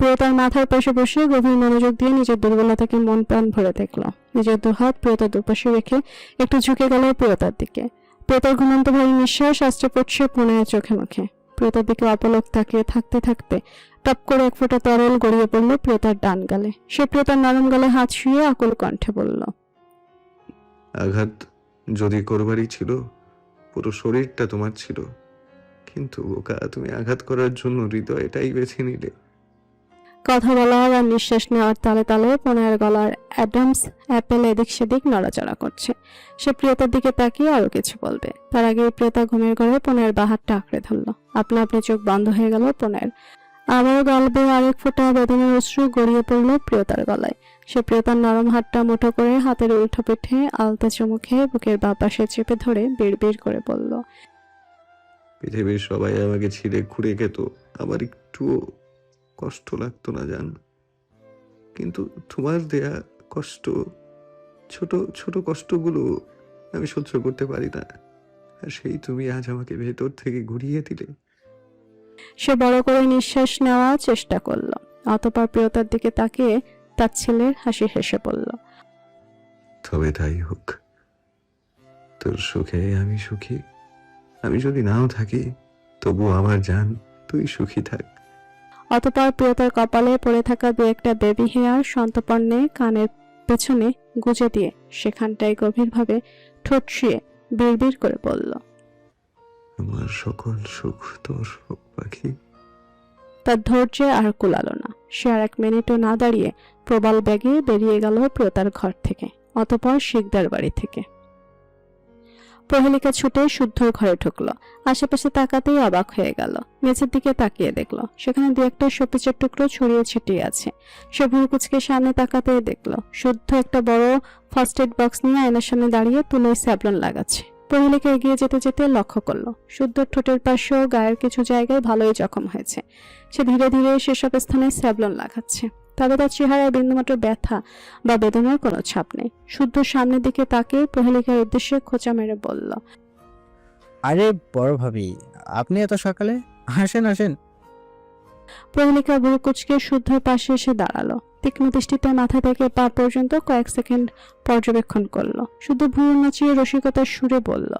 প্রিয়তার মাথার পাশে বসে গভীর মনোযোগ দিয়ে নিজের দুর্বলতাকে মন প্রাণ ভরে দেখল। নিজের দুহাত প্রিয়তার দুপাশে রেখে একটু ঝুঁকে গেল প্রিয়তার দিকে। প্রিয়তার ঘুমন্ত ভারী নিঃশ্বাস আশ্রে পড়ছে প্রণয়ের চোখে মুখে। প্রিয়তার দিকে অপলক তাকিয়ে থাকতে থাকতে টপ করে এক ফোঁটা তরল গড়িয়ে পড়ল প্রিয়তার ডান গালে। সে প্রিয়তার নরম গালে হাত শুয়ে আকুল কণ্ঠে বলল, আঘাত যদি করবারই ছিল, পুরো শরীরটা তোমার ছিল, কিন্তু ওকা তুমি আঘাত করার জন্য হৃদয়টাই বেছে নিলে। কথা বলার আর নিঃশ্বাস নেওয়ার তালে তালে প্রণয়ের গলার অ্যাডামস অ্যাপেল এদিক সেদিক নড়াচড়া করছে। সে প্রিয়তার দিকে তাকিয়ে আরো কিছু বলবে, তার আগে প্রিয়তা ঘুমের ঘরে প্রণয়ের বাহাতটা আঁকড়ে ধরল। আপনা আপনি চোখ বন্ধ হয়ে গেল প্রণয়ের। আবারও গল্পে আরেক ফোঁটা বেদনার অশ্রু গড়িয়ে পড়ল প্রিয়তার গলায়। সে প্রিয়তার নরম হাতটা মুঠো করে হাতের উল্টো পিঠে আলতা চুমুখে বুকের বাঁ পাশে চেপে ধরে বিড়বিড় করে বলল, পৃথিবীর সবাই আমাকে ছিঁড়ে খুঁড়ে খেত, আমার একটুও কষ্ট লাগতো না জান, কিন্তু তোমার দেয়া কষ্ট, ছোট ছোট কষ্টগুলো আমি সহ্য করতে পারি না, আর সেই তুমি আজ আমাকে ভেতর থেকে ঘুরিয়ে দিলে। সে বড় করে নিঃশ্বাস নেওয়ার চেষ্টা করল। অতঃপর প্রিয়তার দিকে তাকিয়ে তার ছেলের হাসি হেসে বলল, তবে তাই হোক, তোর সুখে আমি সুখী, আমি যদি নাও থাকি তবু আমার জান তুই সুখী থাক। অতঃপর প্রিয়তার কপালে পড়ে থাকা দু একটা বেবি হেয়ার সন্তপর্ণে কানের পেছনে গুজে দিয়ে সেখানটায় গভীরভাবে ঠোঁট শুয়ে বিড়বিড় করে বলল, আমার সকল সুখ তোর হোক পাখি। তার ধৈর্যে আর কুলালো না। সে আর এক মিনিটও না দাঁড়িয়ে প্রবল বেগে বেরিয়ে গেল প্রিয়তার ঘর থেকে, অতঃপর শিকদার বাড়ি থেকে। প্রহেলিকা ছুটে শুদ্ধর ঘরে ঢুকলো। আশেপাশে তাকাতেই অবাক হয়ে গেল। মেঝের দিকে তাকিয়ে দেখলো সেখানে দু একটা শোপিসের টুকরো ছড়িয়ে ছিটিয়ে আছে। সে ভুরু কুচকে সামনে তাকাতেই দেখলো শুদ্ধ একটা বড় ফার্স্ট এড বক্স নিয়ে আয়নার সামনে দাঁড়িয়ে তুলোয় স্যাভলন লাগাচ্ছে। প্রহেলিকা এগিয়ে যেতে যেতে লক্ষ্য করলো শুদ্ধর ঠোঁটের পাশেও গায়ের কিছু জায়গায় ভালোই জখম হয়েছে। সে ধীরে ধীরে সেসব স্থানে স্যাভলন লাগাচ্ছে। তবে তার চেহারায় বিন্দুমাত্র ব্যথা বা বেদনার কোনো ছাপ নেই। শুদ্ধ সামনের দিকে তাকিয়ে প্রহেলিকার উদ্দেশ্যে খোঁচা মেরে বলল, আরে বড় ভাবি, আপনি এত সকালে? আসেন আসেন। প্রহেলিকা ভুরু কুচকে শুদ্ধর পাশে এসে দাঁড়ালো। তীক্ষ্ণ দৃষ্টিতে মাথা থেকে পা পর্যন্ত কয়েক সেকেন্ড পর্যবেক্ষণ করলো। শুদ্ধ ভুরু নাচিয়ে রসিকতার সুরে বলল,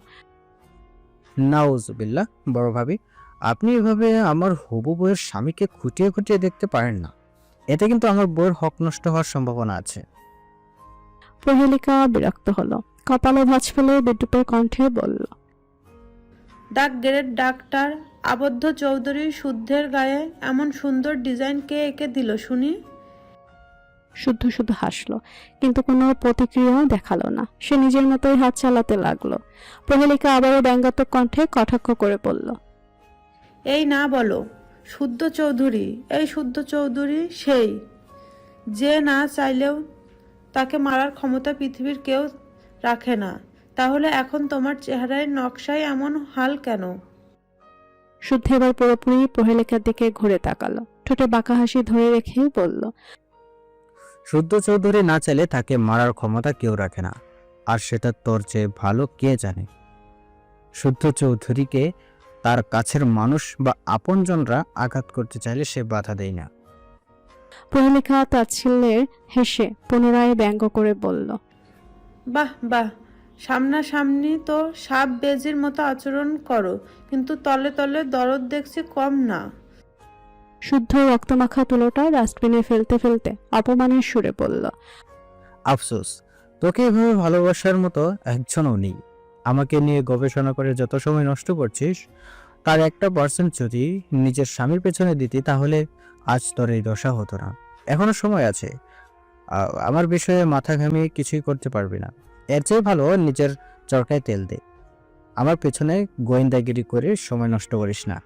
নাউজুবিল্লাহ বড় ভাবি, আপনি এভাবে আমার হবু বউয়ের স্বামীকে খুঁটিয়ে খুঁটিয়ে দেখতে পারেন না, এতে কিন্তু আমার বউয়ের হক নষ্ট হওয়ার সম্ভাবনা আছে। প্রহেলিকা বিরক্ত হলো। কপালে ভাঁজ ফেলে বিদ্যুতের কণ্ঠে বলল, ডাক গ্রেড ডাক্তার আবদ্ধ চৌধুরী শুদ্ধের গায়ে এমন সুন্দর ডিজাইন কে এঁকে দিল শুনি? শুদ্ধ শুধু হাসলো, কিন্তু কোনো প্রতিক্রিয়াও দেখালো না। সে নিজের মতোই হাত চালাতে লাগলো। প্রহেলিকা আবারও ব্যঙ্গাত্মক কণ্ঠে কটাক্ষ করে বলল, এই না বলো শুদ্ধ চৌধুরী, এই শুদ্ধ চৌধুরী সেই যে না চাইলেও তাকে মারার ক্ষমতা পৃথিবীর কেউ রাখে না, তাহলে এখন তোমার চেহারায় নকশায় এমন হাল কেন? শুদ্ধ এবার পুরোপুরি প্রহেলিকার দিকে ঘুরে তাকালো। ঠোঁটে বাঁকা হাসি ধরে রেখে বলল, শুদ্ধ চৌধুরী না চাইলে তাকে মারার ক্ষমতা কেউ রাখে না, আর সেটা তোর চেয়ে ভালো কে জানে। শুদ্ধ চৌধুরীকে তার কাছের মানুষ বা আপনজনরা আঘাত করতে চাইলে সে বাধা দেয় না। প্রহেলিকা তাচ্ছিল্যের হেসে পুনরায় ব্যঙ্গ করে বলল, বাহ বাহ, সামনাসামনি তো সাপ বেজির মতো আচরণ করো, কিন্তু তলে তলে দরদ দেখছি কম না। শুদ্ধ রক্তমাখা তুলোটা ডাস্টবিনে ফেলতে ফেলতে অপমানের সুরে বলল, আফসোস, তোকে এভাবে ভালোবাসার মতো একজনও নেই। আমাকে নিয়ে গবেষণা করে যত সময় নষ্ট করছিস, তার 1% যদি নিজের স্বামীর পেছনে দিতি তাহলে আজ তোর এই দশা হতো না। এখনো সময় আছে। আমার বিষয়ে মাথা ঘামিয়ে কিছুই করতে পারবি না। এর চেয়ে ভালো নিজের চরকায় তেল দে। আমার পেছনে গোয়েন্দাগিরি করে সময় নষ্ট করিস না।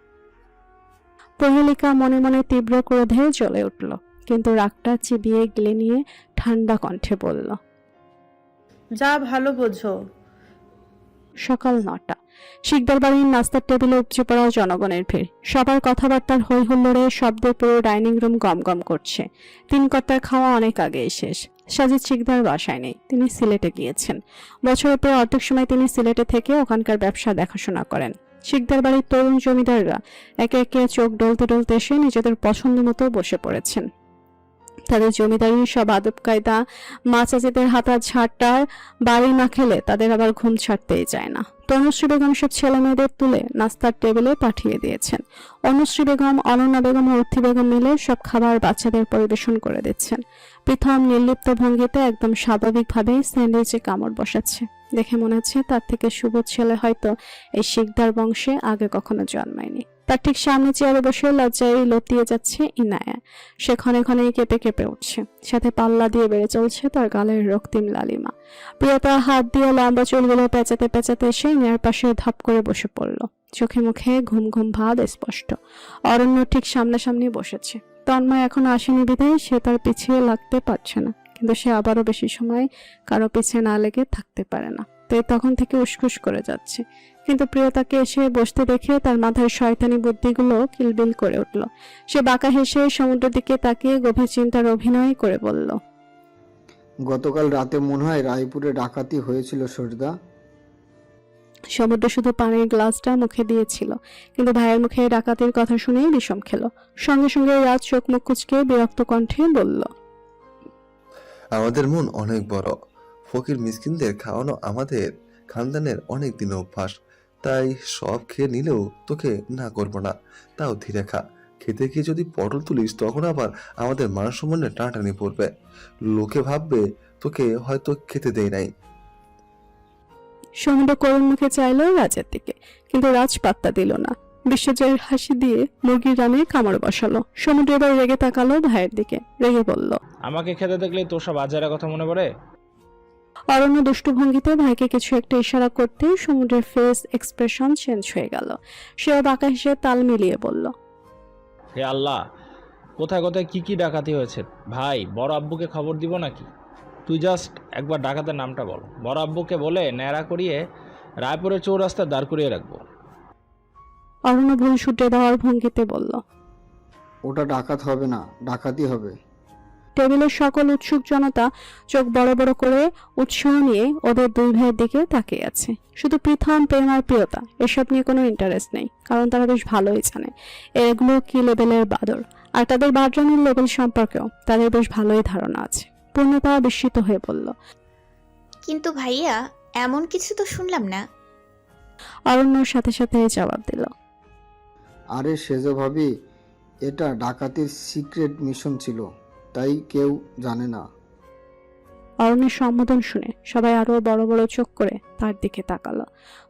প্রহেলিকা মনে মনে তীব্র ক্রোধে জ্বলে উঠল, কিন্তু রাগটা চিবিয়ে গিলে নিয়ে ঠান্ডা কণ্ঠে বলল। যা ভালো বোঝো। সকাল 9টা। শিকদার বাড়ির নাস্তার টেবিলে উপচে পড়া জনগণের ভিড়। সবার কথাবার্তার হই হুল্লোড়ে শব্দে পুরো ডাইনিং রুম গমগম করছে। তিন কর্তার খাওয়া অনেক আগেই শেষ। সাজিদ শিকদার বাসায় নেই, তিনি সিলেটে গিয়েছেন। বছরের প্রায় অর্ধেক সময় তিনি সিলেটে থেকে ওখানকার ব্যবসা দেখাশোনা করেন। শিকদার বাড়ির তরুণ জমিদাররা একে একে চোখ ডলতে ডলতে এসে নিজেদের পছন্দ মতো বসে পড়েছেন। তাদের জমিদারির সব আদব কায়দা, মা চাচিদের হাতা ঝাড়টার বাড়ি না খেলে তাদের আবার ঘুম ছাড়তেই যায় না। তনুশ্রী বেগম সব ছেলে মেয়েদের তুলে নাস্তার টেবিলে পাঠিয়ে দিয়েছেন। অনুশ্রী বেগম, অনন্যা বেগম ও অর্থী বেগম মিলে সব খাবার বাচ্চাদের পরিবেশন করে দিচ্ছেন। প্রথম নির্লিপ্ত ভঙ্গিতে একদম স্বাভাবিকভাবেই স্যান্ডউইচে কামড় বসাচ্ছে। দেখে মনে হচ্ছে তার থেকে শুভ ছেলে হয়তো এই শিকদার বংশে আগে কখনো জন্মায়নি। তার ঠিক সামনে চেয়ারে বসে লজ্জায় লতিয়ে যাচ্ছে ইনায়া। সে ক্ষণে ক্ষণেই কেঁপে কেঁপে উঠছে, সাথে পাল্লা দিয়ে বেড়ে চলছে তার গালের রক্তিম লালিমা। প্রিয়তা হাত দিয়ে লম্বা চুলগুলো পেঁচাতে পেঁচাতে এসে ইনায়ার পাশে ধাপ করে বসে পড়ল। চোখে মুখে ঘুম ঘুম ভাব স্পষ্ট। অরণ্য ঠিক সামনাসামনি বসেছে। তন্ময় এখনো আসেনি বিধায় সে তার পিছিয়ে লাগতে পারছে না, কিন্তু সে আবারও বেশি সময় কারো পিছিয়ে না লেগে থাকতে পারে না, তাই তখন থেকে উসখুস করে যাচ্ছে। কিন্তু প্রিয়তাকে এসে বসতে দেখে তার মাথার শয়তানি বুদ্ধিগুলো কিলবিল করে উঠল। সে বাঁকা হেসে সমুদ্র দিকে তাকিয়ে গভীর চিন্তার অভিনয় করে বলল, গতকাল রাতে মনে হয় রায়পুরে ডাকাতি হয়েছিল সর্দা। সমুদ্র শুধু পানির গ্লাসটা মুখে দিয়েছিল, কিন্তু ভাইয়ের মুখে ডাকাতির কথা শুনেই বিষম খেল। সঙ্গে সঙ্গে রাত চোখ মুখ কুচকে বিরক্ত কণ্ঠে বলল, আমাদের মন অনেক বড়। ফকির মিসকিনদের খাওয়ানো আমাদের খানদানের অনেক দিন অভ্যাস, তাই সব খেয়ে নিলেও তোকে না করবো না। তাও ধীরে খা। খেতে গিয়ে যদি পটল তুলিস তখন আবার আমাদের মান সম্মানে টানাটানি পড়বে। লোকে ভাববে তোকে হয়তো খেতে দেয় নাই। সমুদ্র করুণ মুখে চাইল রাজের দিকে, কিন্তু রাজ পাত্তা দিল না। বিশ্বজয়ের হাসি দিয়ে মুরগির রানে কামড় বসালো। সমুদ্র এবার রেগে তাকালো ভাইয়ের দিকে, রেগে বলল, আমাকে খেতে দেখলেই তোর সব আজারা কথা মনে পড়ে? অরণ্য দুষ্টু ভঙ্গিতে ভাইকে কিছু একটা ইশারা করতে সমুদ্রের ফেস এক্সপ্রেশন চেঞ্জ হয়ে গেল। সেও বাঁকা হেসে তাল মিলিয়ে বলল, হে আল্লাহ, কোথায় কোথায় কি কি ডাকাতি হয়েছে। ভাই, বড় আব্বুকে খবর দিব নাকি? তুই জাস্ট একবার ডাকাতের নামটা বল, বড় আব্বুকে বলে ন্যাড়া করিয়ে রায়পুরের চৌরাস্তায় দাঁড় করিয়ে রাখবো। অরণ্য ভুল শুটে দেওয়ার ভঙ্গিতে বলল। ওটা ডাকাত হবে না, ডাকাতি হবে। টেবিলের সকল উৎসুক জনতা চোখ বড় বড় করে উৎসাহ নিয়ে ওদের দুই ভাইয়ের দিকে তাকিয়ে আছে। শুধু প্রথম, প্রেম আর প্রিয়তা এসব নিয়ে কোনো ইন্টারেস্ট নেই, কারণ তারা বেশ ভালোই জানে এগুলো কি লেভেলের বাদর। আর তাদের বাদরানির লেভেল সম্পর্কেও তাদের বেশ ভালোই ধারণা আছে। পূর্ণতা বিস্মিত হয়ে বলল, কিন্তু ভাইয়া, এমন কিছু তো শুনলাম না। অরণ্যর সাথে সাথে জবাব দিল, আরে সেজো ভাবি, এটা ডাকাতির সিক্রেট মিশন ছিল, তাই কেউ জানে না। অরণ্যের সম্বোধন শুনে সবাই আরো বড় বড় চোখ করে তার দিকে তাকালো।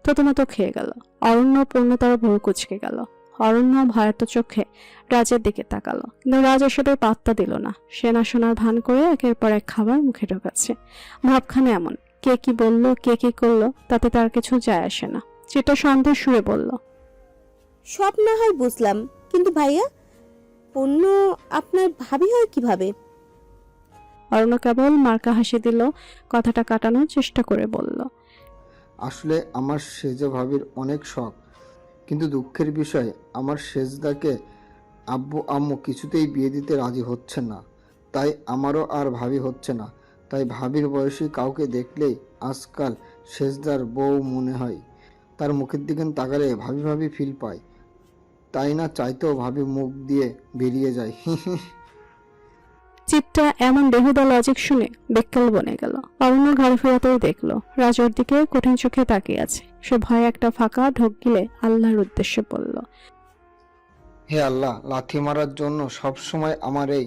থতমত খেয়ে গেল। অরণ্য পূর্ণতার ভুরু কুচকে গেল। অরণ্য ভয়ার্ত চোখে রাজের দিকে তাকালো, কিন্তু রাজ এসবের পাত্তা দিল না। সে না শোনার ভান করে একের পর এক খাবার মুখে ঢোকাচ্ছে। ভাবখানে এমন, কে কি বললো, কে কি করলো, তাতে তার কিছু যায় আসে না। যেটা সন্দেহ সুরে বলল, সব না হয় বুঝলাম, কিন্তু ভাইয়া, পূর্ণ আপনার ভাবি হয় কিভাবে? অরণ্য কেবল মার্কা হাসি দিল, কথাটা কাটানোর চেষ্টা করে বলল, আসলে আমার সেজো ভাবির অনেক শখ, কিন্তু দুঃখের বিষয় আমার সেজদাকে আব্বু আম্মু কিছুতেই বিয়ে দিতে রাজি হচ্ছে না। তাই আমারও আর ভাবি হচ্ছে না। তাই ভাবির বয়সী কাউকে দেখলেই আজকাল সেজদার বউ মনে হয়। তার মুখের দিকে তাকালে ভাবি ভাবি ফিল পায়। তাই না চাইতেও ভাবি মুখ দিয়ে বেরিয়ে যায়। চিপটা এমন বেহুদা লজিক শুনে বেক্কাল বনে গেল। অরণ্য ঘরে ফেরাতেই দেখলো রাজ ওর দিকে কঠিন চোখে তাকিয়ে আছে। সে ভয়ে একটা ফাঁকা ঢোক গিলে আল্লাহর উদ্দেশ্যে বলল, হে আল্লাহ, লাথি মারার জন্য সব সময় আমার এই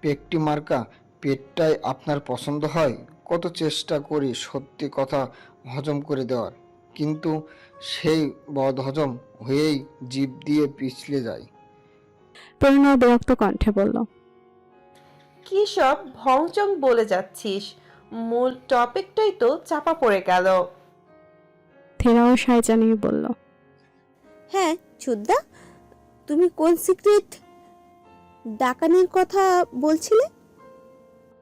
পেকটি মার্কা পেটটাই আপনার পছন্দ হয়। কত চেষ্টা করি সত্যি কথা হজম করে দেওয়ার, কিন্তু সেই বদহজম হয়েই জিভ দিয়ে পিছলে যায়। পরিণয় বিরক্ত কণ্ঠে বলল, কি সব ভংচং বলে যাচ্ছিস? মূল টপিকটাই তো চাপা পড়ে গেল। থেরাও সায় জানিয়ে বলল, হ্যাঁ চুদ্দা, তুমি কোন সিক্রেট ডাকানির কথা বলছিলে?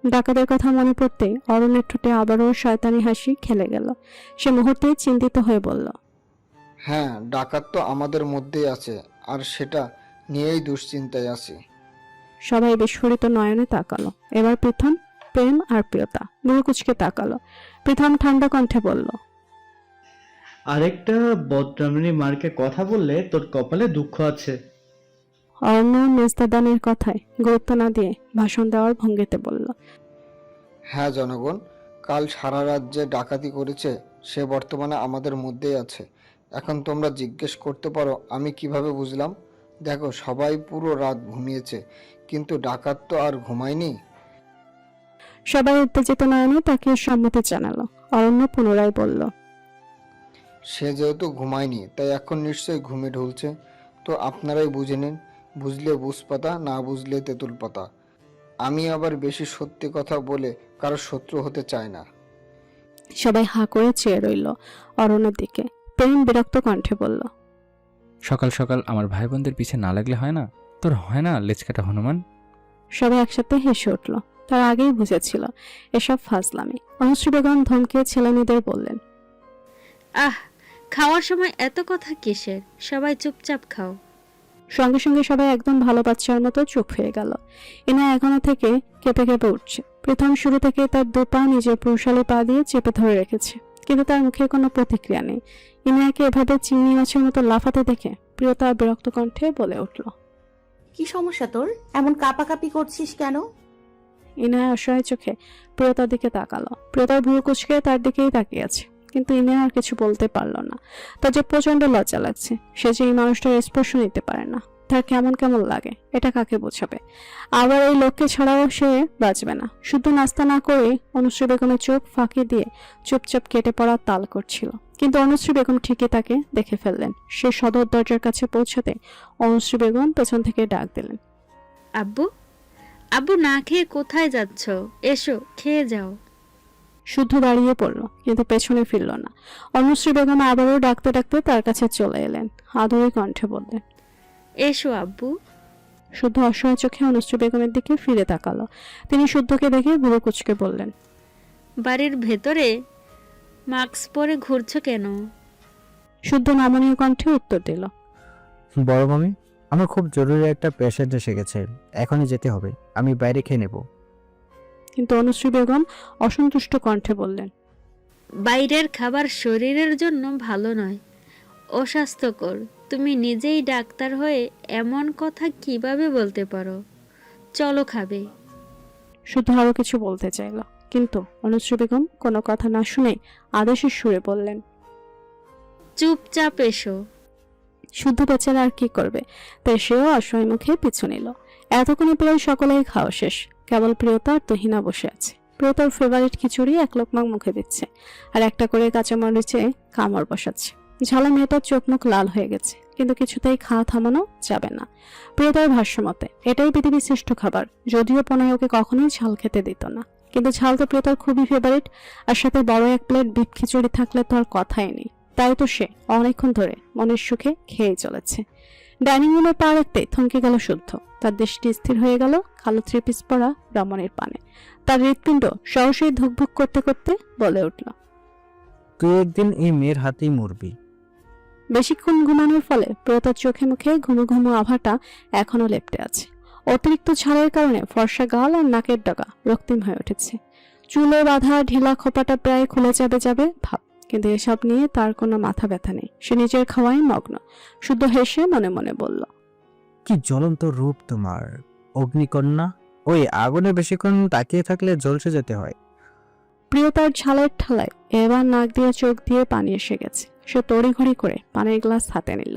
ডাকাতের কথা মনে পড়তে অরণ্যের ঠোঁটে আবারও শয়তানি হাসি খেলে গেল। সে মুহূর্তে চিন্তিত হয়ে বলল, হ্যাঁ, ডাকাত তো আমাদের মধ্যেই আছে, আর সেটা নিয়েই দুশ্চিন্তায় আছি। সবাই বিস্ফোরিত নয়নে তাকালো। এবার প্রথম প্রেম আর প্রিয়তা গুরুকুচকে তাকালো। প্রথম ঠান্ডা কণ্ঠে বলল, আরেকটা বদরামনি মার্কে কথা বললে তোর কপালে দুঃখ আছে। অরণ্য মেজদাদানের কথায় গুরুত্ব না দিয়ে ভাষণ দেওয়ার ভঙ্গিতে বলল, হ্যাঁ জনগণ, কাল সারা রাত যে ডাকাতি করেছে সে বর্তমানে আমাদের মধ্যেই আছে। এখন তোমরা জিজ্ঞেস করতে পারো আমি কিভাবে বুঝলাম? দেখো, সবাই পুরো রাত ঘুমিয়েছে, কিন্তু ডাকাত তো আর ঘুমায়নি। সবাই উত্তেজিত নয়নে তাকে সম্মতি জানালো। অরণ্য পুনরায় বলল, সে যেহেতু ঘুমায়নি তাই এখন নিশ্চয়ই ঘুমে ঢুলছে। তো আপনারাই বুঝে নিন, বুঝলে বুঝ পাতা, না বুঝলে তেঁতুল পাতা। আমি আবার বেশি সত্যি কথা বলে কারো শত্রু হতে চাই না। সবাই হা করে চেয়ে রইল অরণ্যের দিকে। প্রেম বিরক্ত কণ্ঠে বলল, সকাল সকাল আমার ভাই বোনদের পিছে না লাগলে হয় না? তোর হয় না লেজকাটা হনুমান? সবাই একসাথে হেসে উঠল। তার আগেই বুঝেছিল এসব ফাজলামি। অনুশ্রী বেগম ধমকে ছেলেমেয়েদের বললেন, আহ, খাওয়ার সময় এত কথা কিসের? সবাই চুপচাপ খাও। সঙ্গে সঙ্গে সবাই একদম ভালো বাচ্চার মতো চুপ হয়ে গেল। ইনা এখনো থেকে কেঁপে কেঁপে উঠছে। প্রথম শুরু থেকে তার দুপা নিজের পুরুষালী পা দিয়ে চেপে ধরে রেখেছে, কিন্তু তার মুখে কোনো প্রতিক্রিয়া নেই। ইনায়াকে এভাবে চিংড়ি মাছের মতো লাফাতে দেখে প্রিয়তা বিরক্ত কণ্ঠে বলে উঠল, কি সমস্যা তোর? এমন কাঁপাকাঁপি করছিস কেন? ইনায়া অসহায় চোখে প্রিয়তার দিকে তাকালো। প্রিয়তার ভুরু কুচকে তার দিকেই তাকিয়ে আছে, কিন্তু ইনায়া আর কিছু বলতে পারলো না। তার যে প্রচন্ড লজ্জা লাগছে। সে যে এই মানুষটার স্পর্শ নিতে পারে না। তার কেমন কেমন লাগে, এটা কাকে বোঝাবে? আবার এই লোককে ছাড়াও সে বাঁচবে না। শুধু নাস্তা না করে অনুশ্রী বেগমের চোখ ফাঁকি দিয়ে চুপচাপ কেটে পড়ার তাল করছিল, কিন্তু অনুশ্রী বেগম ঠিকই তাকে দেখে ফেললেন। সে সদর দরজার কাছে পৌঁছাতে অনুশ্রী বেগম পেছন থেকে ডাক দিলেন, আব্বু, আব্বু না খেয়ে কোথায় যাচ্ছ? এসো খেয়ে যাও। শুদ্ধ দাঁড়িয়ে পড়ল, কিন্তু পেছনে ফিরল না। অনুশ্রী বেগম আবারও ডাকতে ডাকতে তার কাছে চলে এলেন। আদরে কণ্ঠে বললেন, এসো আব্বু। শুদ্ধ অসহায় চোখে অনুশ্রী বেগমের দিকে ফিরে তাকালো। তিনি শুদ্ধকে দেখে ভুরু কুচকে বললেন, বাড়ির ভেতরে মাস্ক পরে ঘুরছো কেন? শুদ্ধ নমনীয় কণ্ঠে উত্তর দিল, বড় মামি, আমার খুব জরুরি একটা পেশেন্ট এসে গেছে, এখনই যেতে হবে, আমি বাইরে খেয়ে নেব। কিন্তু অনুশ্রী বেগম অসন্তুষ্ট কণ্ঠে বললেন, বাইরের খাবার শরীরের জন্য ভালো নয়, অস্বাস্থ্যকর। তুমি নিজেই ডাক্তার হয়ে এমন কথা কিভাবে বলতে পারো? চলো খাবে। শুদ্ধ আরো কিছু বলতে চাইল, কিন্তু অনুশ্রী বেগম কোনো কথা না শুনে আদেশের সুরে বললেন, চুপচাপ এসো। শুদ্ধ বেচারা আর কি করবে, তাই সেও অসহায় মুখে পিছু নিল। এতক্ষণে প্রায় সকলেই খাওয়া শেষ। কেবল প্রিয়তা আর তহিনা বসে আছে। প্রিয়তার ফেভারিট খিচুড়ি এক লোকমা মুখে দিচ্ছে, আর একটা করে কাঁচামরিচে কামড় বসাচ্ছে। ঝালে মেয়েটার চোখ মুখ লাল হয়ে গেছে, কিন্তু কিছুতেই খাওয়া থামানো যাবে না। প্রিয়তার ভাষ্যমতে এটাই পৃথিবীর শ্রেষ্ঠ খাবার, যদিও পনয় ওকে কখনোই ঝাল খেতে দিত না। কিন্তু ঝাল তো প্রিয়তার খুবই ফেভারিট, আর সাথে বড় এক প্লেট বিফ খিচুড়ি থাকলে তো আর কথাই নেই। তাই তো সে অনেকক্ষণ ধরে মনের সুখে খেয়েই চলেছে। ডাইনিং রুমে পা রাখতে থমকে গেল শুদ্ধ। তার দৃষ্টি স্থির হয়ে গেল কালো থ্রি পিস পরা রমণীর পানে। তার হৃৎপিণ্ড সহসেই ধুকভুক করতে করতে বলে উঠল, তুই একদিন এই মেয়ের হাতেই মরবি। বেশিক্ষণ ঘুমানোর ফলে প্রিয়তার চোখে মুখে ঘুমো ঘুমো আভাটা এখনো লেপ্টে আছে। অতিরিক্ত ঝালের কারণে ফর্সা গাল আর নাকের ডগা রক্তিম হয়ে উঠেছে। চুলে বাঁধা ঢিলা খোপাটা প্রায় খুলে যাবে ভাব, কিন্তু এসব নিয়ে তার কোনো মাথা ব্যথা নেই। সে নিজের খাওয়াই মগ্ন। শুদ্ধ হেসে মনে মনে বলল, কি জ্বলন্ত রূপ তোমার, অগ্নিকন্যা! ওই আগুনে বেশিক্ষণ তাকিয়ে থাকলে ঝলসে যেতে হয়। প্রিয়তার ঝালের ঠালায় এবার নাক দিয়ে চোখ দিয়ে পানি এসে গেছে। সে তড়িঘড়ি করে পানির গ্লাস হাতে নিল,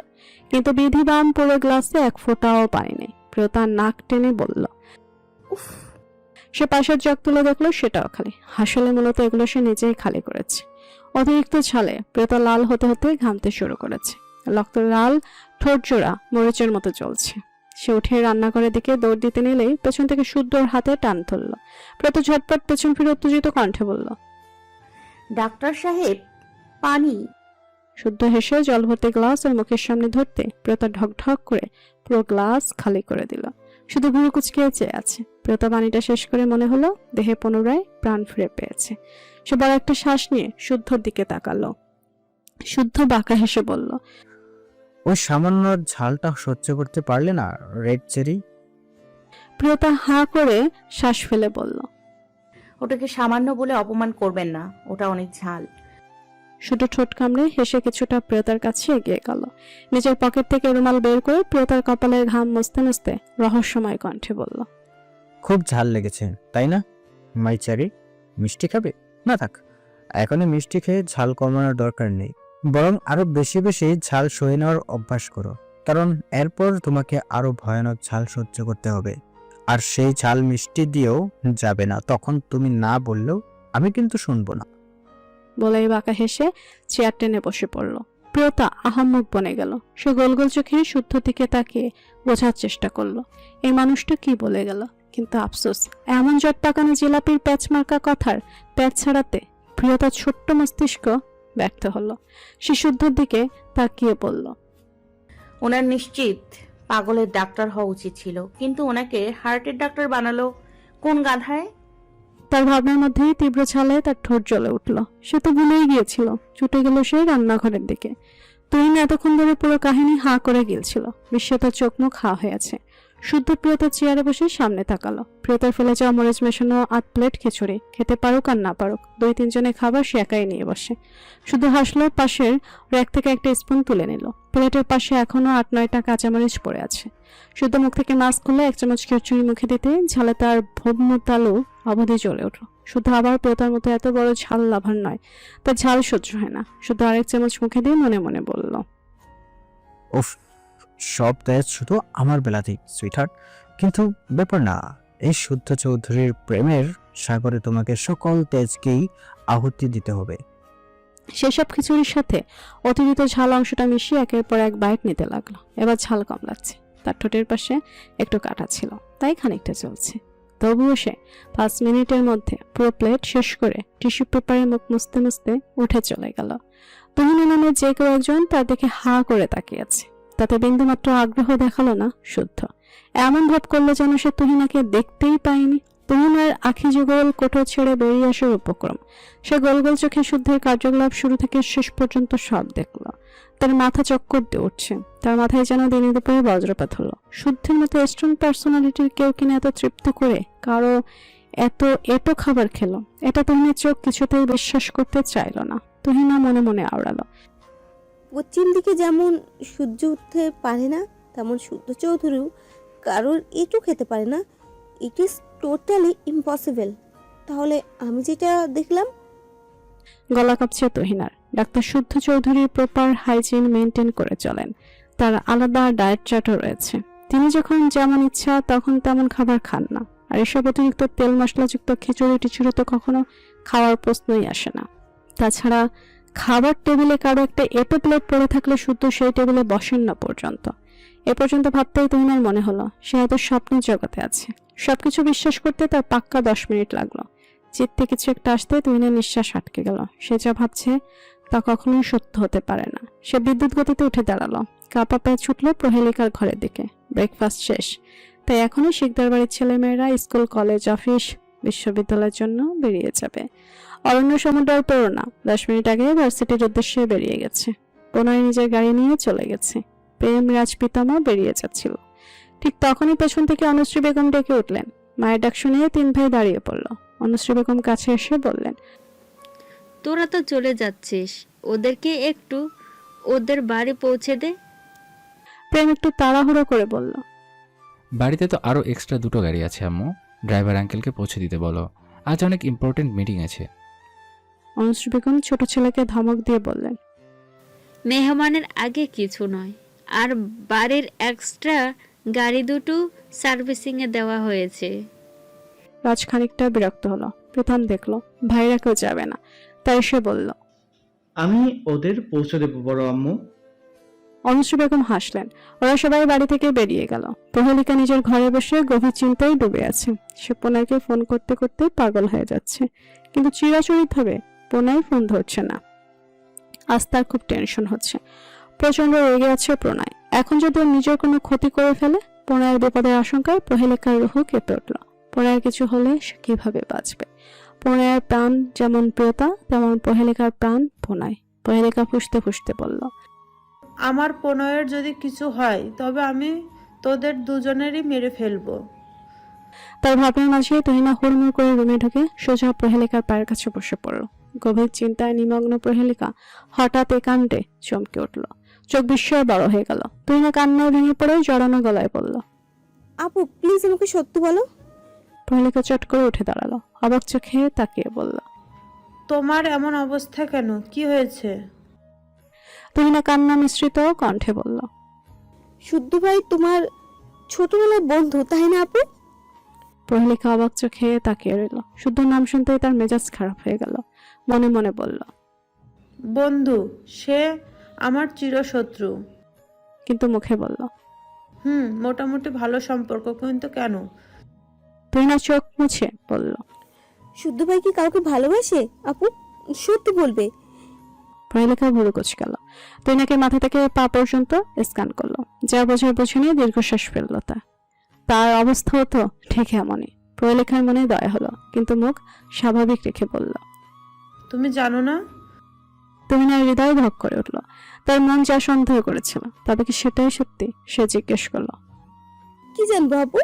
কিন্তু বিধিবান পুরো গ্লাসে এক ফোঁটাও পানি নেই। প্রিয়তার নাক টেনে বলল, উফ! সে পাশের জগ তুলে দেখলো সেটাও খালি। আসলে মূলত এগুলো সে নিজেই খালি করেছে। অতিরিক্ত ঝালে প্রিয়তা লাল হতে হতে ঘামতে শুরু করেছে। রক্ত লাল ঠোঁট জোড়া মরিচের মতো চলছে। সে উঠে রান্নাঘরের দিকে দৌড় দিতে নিলেই পেছন থেকে শুদ্ধর হাতে টান ধরল। প্রিয়তা ঝটপট পেছন ফিরে উত্তেজিত কণ্ঠে বলল, ডাক্তার সাহেব, পানি। শুদ্ধ হেসে জল ভর্তি গ্লাস ওর মুখের সামনে ধরতে প্রিয়তা ঢকঢক করে পুরো গ্লাস খালি করে দিল। শুধু ভুরু কুচকে চেয়ে আছে। প্রিয়তা পানিটা শেষ করে মনে হলো দেহে পুনরায় প্রাণ ফিরে পেয়েছে। সে বড় একটা শ্বাস নিয়ে শুদ্ধর দিকে তাকালো। শুদ্ধ বাঁকা হেসে বলল, ওই সামান্য ঝালটা সহ্য করতে পারলে না রেড চেরি? প্রিয়তা হাঁ করে শ্বাস ফেলে বলল, ওটাকে সামান্য বলে অপমান করবেন না, ওটা অনেক ঝাল। শুধু ঠোঁট কামড়ে হেসে কিছুটা প্রিয়তার কাছে এগিয়ে গেল। নিজের পকেট থেকে রুমাল বের করে প্রিয়তার কপালের ঘাম মুছতে মুছতে রহস্যময় কণ্ঠে বলল, খুব ঝাল লেগেছে তাই না মাই চেরি? মিষ্টি খাবে? না থাক, এখনই মিষ্টি খেয়ে ঝাল কমানোর দরকার নেই, বরং আরো বেশি বেশি ঝাল সয়ে নেওয়ার অভ্যাস করো, কারণ এরপর তোমাকে আরো ভয়ানক ঝাল সহ্য করতে হবে। আর সেই ঝাল মিষ্টি দিয়েও যাবে না, তখন তুমি না বললেও আমি কিন্তু শুনবো না। বলেই বাঁকা হেসে চেয়ার টেনে বসে পড়ল। প্রিয়তা আহাম্মক বনে গেল। সে গোল গোল চোখে শুদ্ধ দিকে তাকিয়ে বোঝার চেষ্টা করলো এই মানুষটা কি বলে গেল। কিন্তু আফসোস, এমন জট পাকানো জিলাপির প্যাচ মার্কা কথার প্যাচ ছাড়াতে প্রিয়তার ছোট্ট মস্তিষ্ক ব্যর্থ হলো। সে শুদ্ধর দিকে তাকিয়ে বলল, ওনার নিশ্চিত পাগলের ডাক্তার হওয়া উচিত ছিল, কিন্তু ওনাকে হার্টের ডাক্তার বানালো কোন গাধায়? তার ভাবনার মধ্যেই তীব্র ছালে তার ঠোঁট জ্বলে উঠল। সে তো ভুলেই গিয়েছিল। ছুটে গেল সে রান্নাঘরের দিকে। তুহিন এতক্ষণ ধরে পুরো কাহিনী হাঁ করে গিলছিল। বিশ্বে তার চোখ মুখ হা হয়ে আছে। শুদ্ধ প্রিয়তার চেয়ারে বসে সামনে তাকালো। প্রিয়তার ফেলে যাওয়া মরিচ মেশানো 8 প্লেট খিচুড়ি। খেতে পারুক আর না পারুক 2-3 জনের খাবার সে একাই নিয়ে বসে। শুধু হাসলো, পাশের র্যাক থেকে একটা স্পুন তুলে নিল। প্লেটের পাশে এখনো 8-9টা কাঁচামরিচ পড়ে আছে। শুদ্ধ মুখ থেকে মাস্ক খুলে 1 চামচ খিচুড়ি মুখে দিতে ঝালে তার ভগ্ন তালু অবধি জ্বলে উঠল। শুদ্ধ আবার প্রিয়তার মতো এত বড় ঝাল লাভার নয়, তার ঝাল সহ্য হয় না। শুদ্ধ আরেক চামচ মুখে দিয়ে মনে মনে বলল, উফ, সব তেজ শুধু আমার বেলাতেই সুইটহার্ট, কিন্তু ব্যাপার না, এই শুদ্ধ চৌধুরীর প্রেমের সাগরে তোমাকে সকল তেজকেই আহুতি দিতে হবে। সেসব খিচুড়ির সাথে অতিরিক্ত ঝাল অংশটা মিশিয়ে একের পর এক বাইট নিতে লাগলো। এবার ঝাল কম লাগছে। তার ঠোঁটের পাশে একটু কাটা ছিল, তাই খানিকটা চলছে। তবুও সে 5 মিনিটের মধ্যে পুরো প্লেট শেষ করে টিস্যু পেপারে মুখ মুছতে মুছতে উঠে চলে গেল। তুহিনা নামে যে কেউ একজন তার দিকে হা করে তাকিয়ে আছে। তাতে বিন্দুমাত্র আগ্রহ দেখালো না শুদ্ধ। এমন ভাব করলো যেন সে তুহিনাকে দেখতেই পায়নি। তুহিনার আখি যুগল কোঠো ছেড়ে বেরিয়ে আসার উপক্রম। সে গোল গোল চোখে শুদ্ধের কার্যকলাপ শুরু থেকে শেষ পর্যন্ত সব দেখল। তার মাথা চক্কর দিয়ে উঠছে। তার মাথায় যেন দিনে দুপুরে বজ্রপাত হলো। শুদ্ধের মতো স্ট্রং পার্সোনালিটির কেউ কিনা এত তৃপ্ত করে কারো এটো খাবার খেলো, এটা তুহিনের চোখ কিছুতেই বিশ্বাস করতে চাইল না। তুহিনা মনে মনে আওড়ালো, পশ্চিম দিকে যেমন সূর্য উঠতে পারে না, তেমন শুদ্ধ চৌধুরীও কারোর এটু খেতে পারে না। It is totally impossible. তাহলে আমি যেটা দেখলাম। গলা কাঁপছে তুহিনার। ডাক্তার শুদ্ধ চৌধুরী প্রপার হাইজিন মেনটেন করে চলেন। তার আলাদা ডায়েট চার্টও রয়েছে। তিনি যখন যেমন ইচ্ছা তখন তেমন খাবার খান না। আর এসব অতিরিক্ত তেল মশলাযুক্ত খিচুড়ি টিচুড়ি তো কখনো খাওয়ার প্রশ্নই আসে না। তাছাড়া খাবার টেবিলে কারো একটা এটো প্লেট পড়ে থাকলে শুদ্ধ সেই টেবিলে বসেন না পর্যন্ত। এ পর্যন্ত ভাবতেই তুহিনার মনে হলো সে হয়তো স্বপ্নের জগতে আছে। সবকিছু বিশ্বাস করতে তার পাক্কা 10 মিনিট লাগলো। চিত্তে কিছু একটা আসতে তুহিনের নিঃশ্বাস আটকে গেল। সে যা ভাবছে তা কখনোই সত্য হতে পারে না। সে বিদ্যুৎ গতিতে উঠে দাঁড়ালো। কাপা পায়ে ছুটলো প্রহেলিকার ঘরের দিকে। ব্রেকফাস্ট শেষ, তাই এখনই শিকদার বাড়ির ছেলেমেয়েরা স্কুল, কলেজ, অফিস, বিশ্ববিদ্যালয়ের জন্য বেরিয়ে যাবে। অরণ্য সমুদ্রের প্রেরণা 10 মিনিট আগে ভার্সিটির উদ্দেশ্যে বেরিয়ে গেছে। পুনরায় নিজের গাড়ি নিয়ে চলে গেছে। প্রেম রাজপিতামা বেরিয়ে যাচ্ছিল। ঠিক তখনই পেছন থেকে অনুশ্রী বেগম ডেকে উঠলেন। মায়ের ডাক শুনে 3 ভাই দাঁড়িয়ে পড়ল। অনুশ্রী বেগম কাছে এসে বললেন, তোরা তো চলে যাচ্ছিস, ওদেরকে একটু ওদের বাড়ি পৌঁছে দে। প্রেম একটু তাড়াহুড়ো করে বলল, বাড়িতে তো আরও এক্সট্রা 2টো গাড়ি আছে আম্মু, ড্রাইভার আঙ্কেলকে পৌঁছে দিতে বলো, আজ অনেক ইম্পর্টেন্ট মিটিং আছে। অনুশ্রী বেগম ছোট ছেলেকে ধমক দিয়ে বললেন, মেহমানের আগে কিছু নয়। আর বাড়ির এক্সট্রা গাড়ি দুটো সার্ভিসিংয়ে দেওয়া হয়েছে। রাজ খানিকটা বিরক্ত হলো। প্রীতম দেখলো ভাইরা কেউ যাবে না, তাই সে বলল। আমি ওদের পৌঁছে দেবো বড় আম্মু। অনুশ্রী বেগম হাসলেন। ওরা সবাই বাড়ি থেকে বেরিয়ে গেল। প্রহেলিকা নিজের ঘরে বসে গভীর চিন্তায় ডুবে আছে। সে পোনাইকে ফোন করতে করতে পাগল হয়ে যাচ্ছে, কিন্তু চিরাচরিতভাবে পোনাই ফোন ধরছে না। আজ তার খুব টেনশন হচ্ছে, প্রচন্ড রেগে আছে প্রণয়। এখন যদি ওর নিজের কোনো ক্ষতি করে ফেলে, প্রণয়ের বিপদের আশঙ্কায় প্রহেলিকার রুহ কেঁপে উঠল। প্রণয়ের কিছু হলে সে কিভাবে বাঁচবে? প্রণয়ের প্রাণ যেমন প্রিয়তা, তেমন প্রহেলিকার প্রাণ প্রণয়। প্রহেলিকা ফুঁসতে ফুঁসতে বলল, আমার প্রণয়ের যদি কিছু হয় তবে আমি তোদের দুজনেরই মেরে ফেলবো। তার ভাবনার মাঝে তুহিনা হুড়মুড় করে রুমে ঢুকে সোজা প্রহেলিকার পায়ের কাছে বসে পড়ল। গভীর চিন্তায় নিমগ্ন প্রহেলিকা হঠাৎ একান্তে চমকে উঠল। চোখ বিস্ময়ে বড় হয়ে গেল। তুহিনা কান্নায় ভেঙে পড়ে জড়ানো গলায় বলল, আপু প্লিজ আমাকে সত্যি বলো। প্রহেলিকা চট করে উঠে দাঁড়ালো, অবাক চোখে তাকিয়ে বলল, তোমার এমন অবস্থা কেন? কি হয়েছে? তুহিনা কান্না মিশ্রিত কণ্ঠে বলল, শুদ্ধ ভাই তোমার ছোটবেলার বন্ধু তাই না আপু? প্রহেলিকা অবাক চোখে তাকিয়ে রইল। শুদ্ধ নাম শুনতেই তার মেজাজ খারাপ হয়ে গেল। মনে মনে বলল, বন্ধু? সে আমার চিরশত্রু। কিন্তু মুখে বলল, মোটামুটি ভালো সম্পর্ক, কিন্তু কেন? তুহিনা চোখ মুছে বলল, শুদ্ধ ভাই কি কাউকে ভালোবাসে আপু? সত্যি বলবে। প্রহেলিকা ভুরু কুঁচ গেল। তুহিনাকে মাথা থেকে পা পর্যন্ত স্ক্যান করলো। যা বোঝার বুঝে নিয়ে দীর্ঘশ্বাস ফেলল। তার অবস্থাও তো ঠিক এমনই। প্রহেলিকার মনে দয়া হলো, কিন্তু মুখ স্বাভাবিক রেখে বলল, তুমি জানো না? তুহিনার হৃদয় ভগ করে উঠল। তার মন যা সন্দেহ করেছিল, তবে কি সেটাই সত্যি? সে জিজ্ঞেস করলো, কি জানবো আপু?